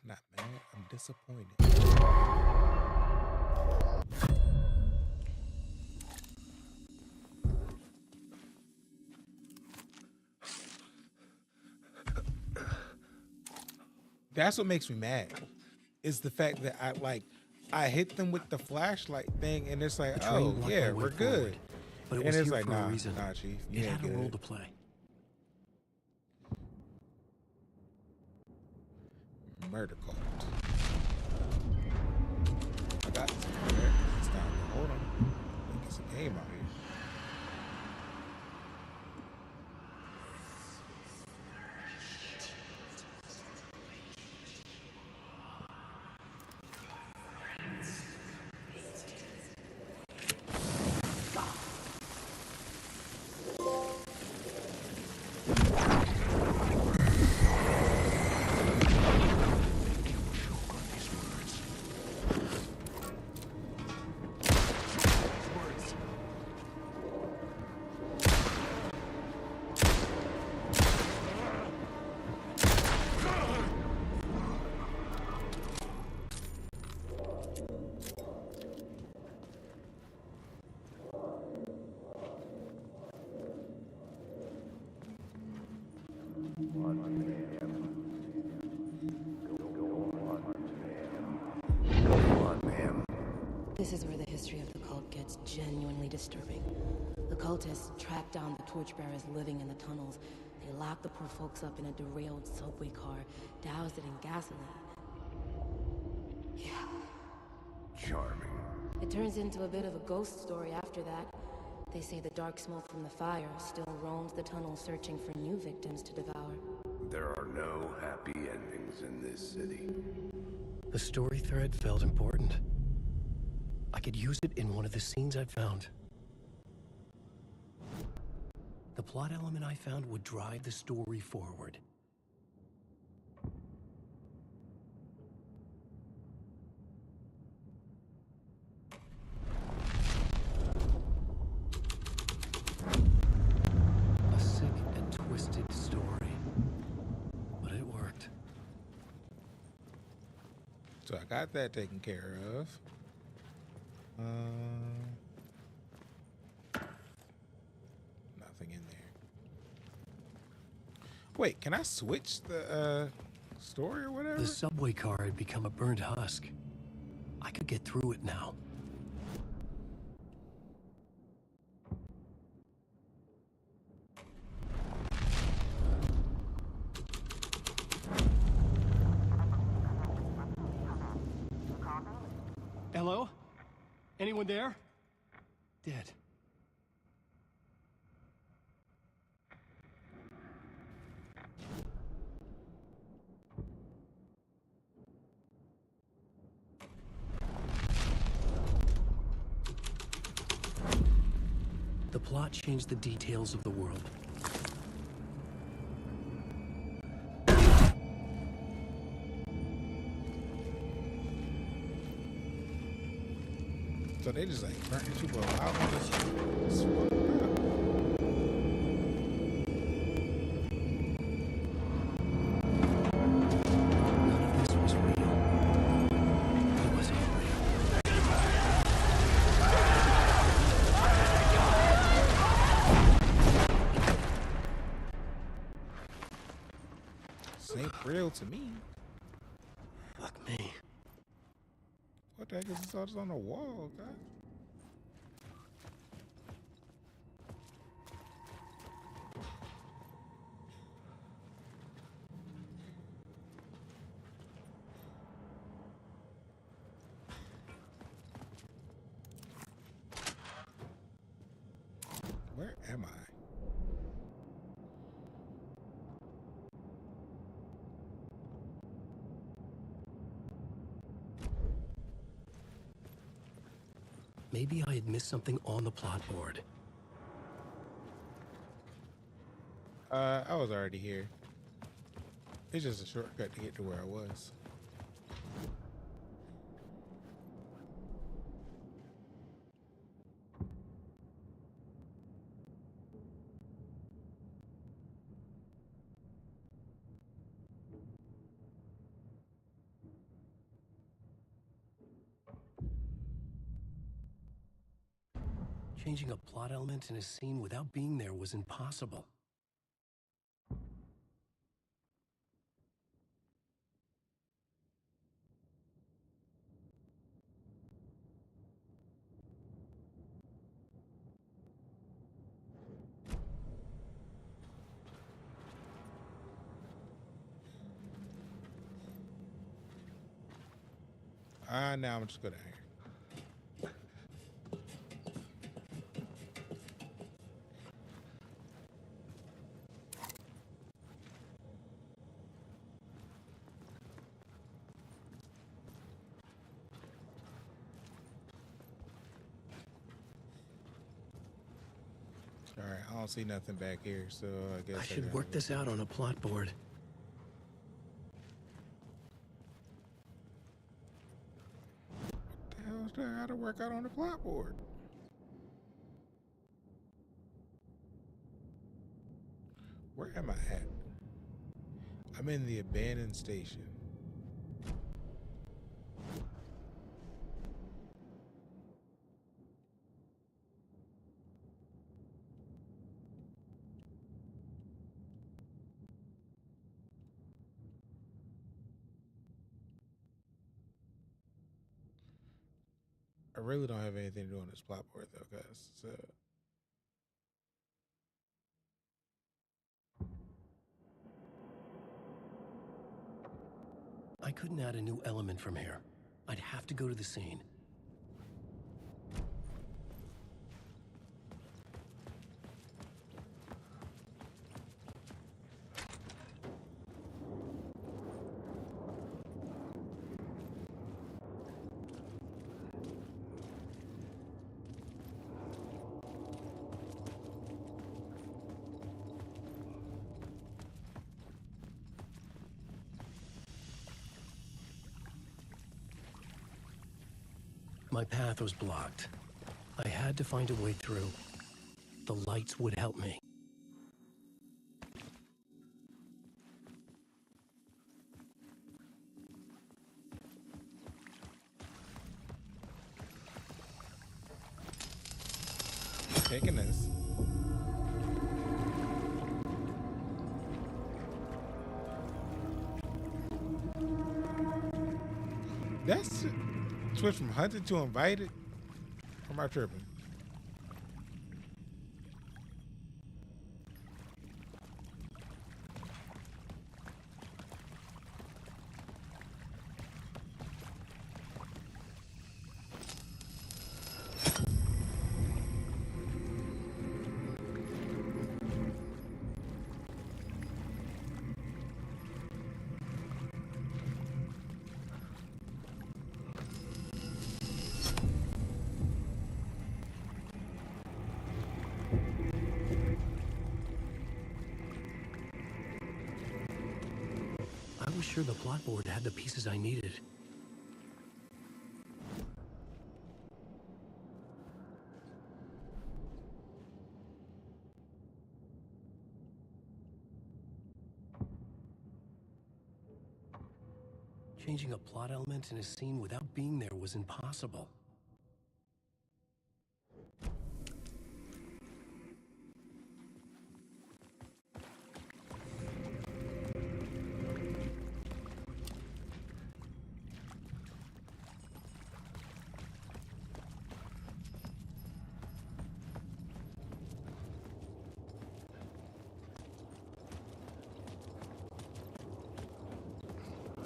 Speaker 1: I'm not mad, I'm disappointed. That's what makes me mad. Is the fact that I hit them with the flashlight thing and it's like, oh yeah, we're good.
Speaker 8: But it
Speaker 1: and
Speaker 8: was
Speaker 1: it's
Speaker 8: here
Speaker 1: like,
Speaker 8: for a reason.
Speaker 1: nah, Chief, you
Speaker 8: it
Speaker 1: ain't
Speaker 8: had a
Speaker 1: good.
Speaker 8: role to play.
Speaker 1: Murder cult. I got this over there. It's time to hold on. Get some game out here.
Speaker 15: This is where the history of the cult gets genuinely disturbing. The cultists tracked down the torchbearers living in the tunnels. They locked the poor folks up in a derailed subway car, doused it in gasoline. Yeah.
Speaker 4: Charming.
Speaker 15: It turns into a bit of a ghost story after that. They say the dark smoke from the fire still roams the tunnel searching for new victims to devour.
Speaker 4: There are no happy endings in this city.
Speaker 8: The story thread felt important. I could use it in one of the scenes I found. The plot element I found would drive the story forward. A sick and twisted story. But it worked.
Speaker 1: So I got that taken care of. Nothing in there. Wait, can I switch the story or whatever?
Speaker 8: The subway car had become a burnt husk. I could get through it now.
Speaker 9: Hello? Anyone there?
Speaker 8: Dead. The plot changed the details of the world.
Speaker 1: So they just like burnt these people out on this.
Speaker 8: None of this was real. It was all
Speaker 1: This ain't real to me.
Speaker 8: Fuck me.
Speaker 1: What the heck is this all just on the wall, guy? Where am I?
Speaker 8: Maybe I had missed something on the plot board.
Speaker 1: I was already here. It's just a shortcut to get to where I was.
Speaker 8: Changing a plot element in a scene without being there was impossible.
Speaker 1: Now I'm just gonna hang. All right, I don't see nothing back here, so I guess
Speaker 8: I should work this out on a plot board.
Speaker 1: What the hell is that I gotta work out on the plot board? Where am I at? I'm in the abandoned station. I really don't have anything to do on this plot board though, guys. So
Speaker 8: I couldn't add a new element from here. I'd have to go to the scene. My path was blocked. I had to find a way through. The lights would help me.
Speaker 1: taking this. That's switch from hunted to invited. Or am I tripping?
Speaker 8: I was sure the plot board had the pieces I needed. Changing a plot element in a scene without being there was impossible.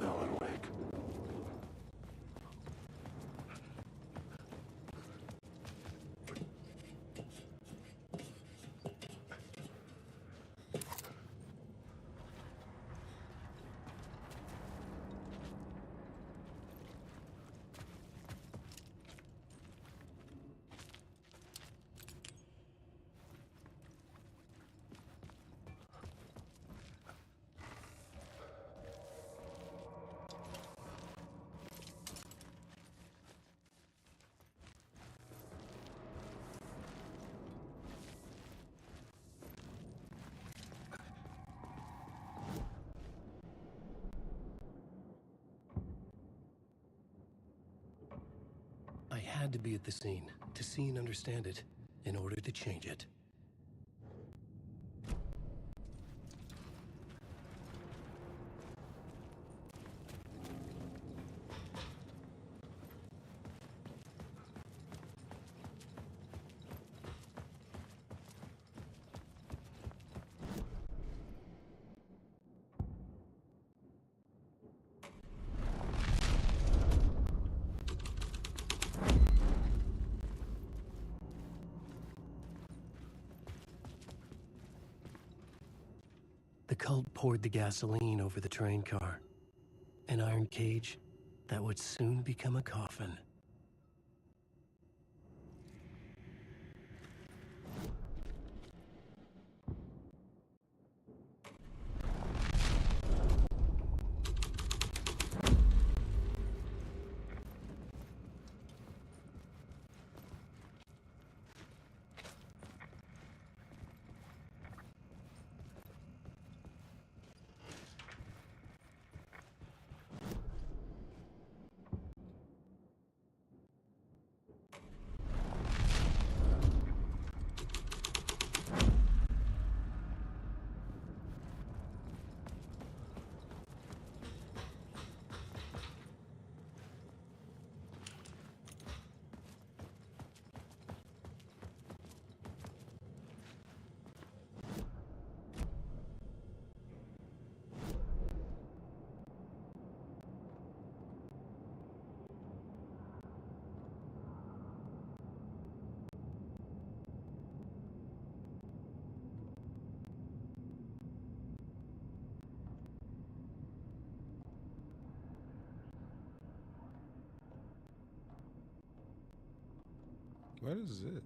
Speaker 14: Alan Wake.
Speaker 8: I had to be at the scene, to see and understand it, in order to change it. The cult poured the gasoline over the train car. An iron cage that would soon become a coffin.
Speaker 1: What is this?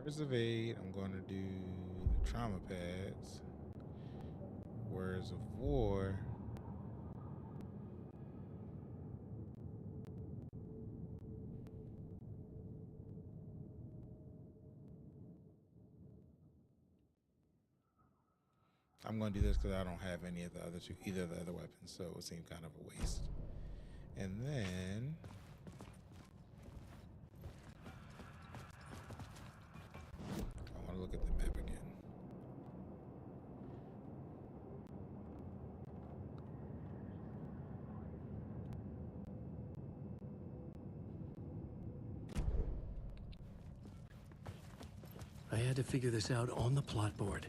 Speaker 1: Words of aid, I'm going to do the trauma pads. Words of war. I'm going to do this because I don't have any of the other two, either of the other weapons, so it would seem kind of a waste. And then I want to look at the map again.
Speaker 8: I had to figure this out on the plot board.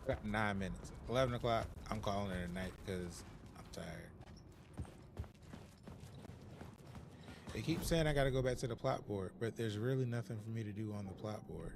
Speaker 1: Got 9 minutes. 11 o'clock, I'm calling it a night because I'm tired. They keep saying I got to go back to the plot board, but there's really nothing for me to do on the plot board.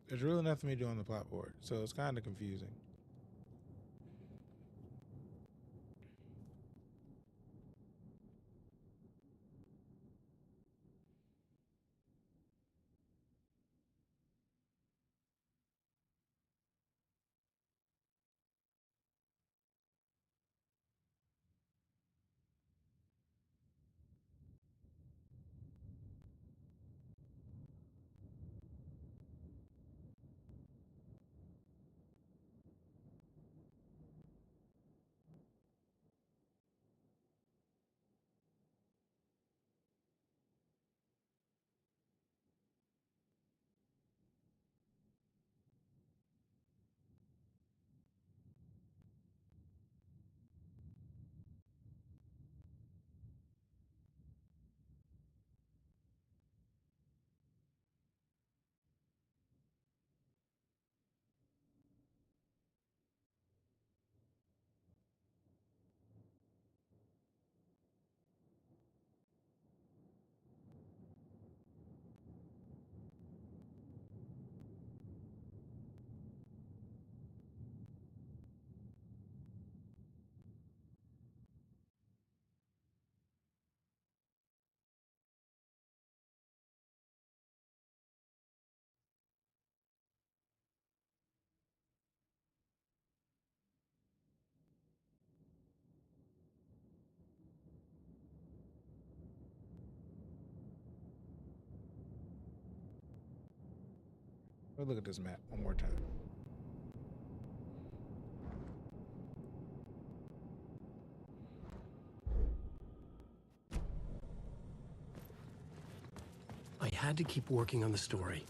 Speaker 1: There's really nothing for me to do on the plot board, so it's kind of confusing. Let's look at this map one more time.
Speaker 8: I had to keep working on the story.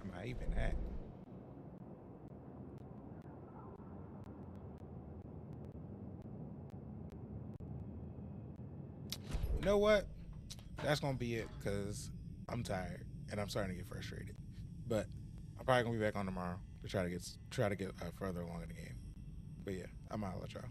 Speaker 1: Am I even at? You know what? That's gonna be it because I'm tired and I'm starting to get frustrated. But I'm probably gonna be back on tomorrow to try to get further along in the game. But yeah, I'm out. Let y'all.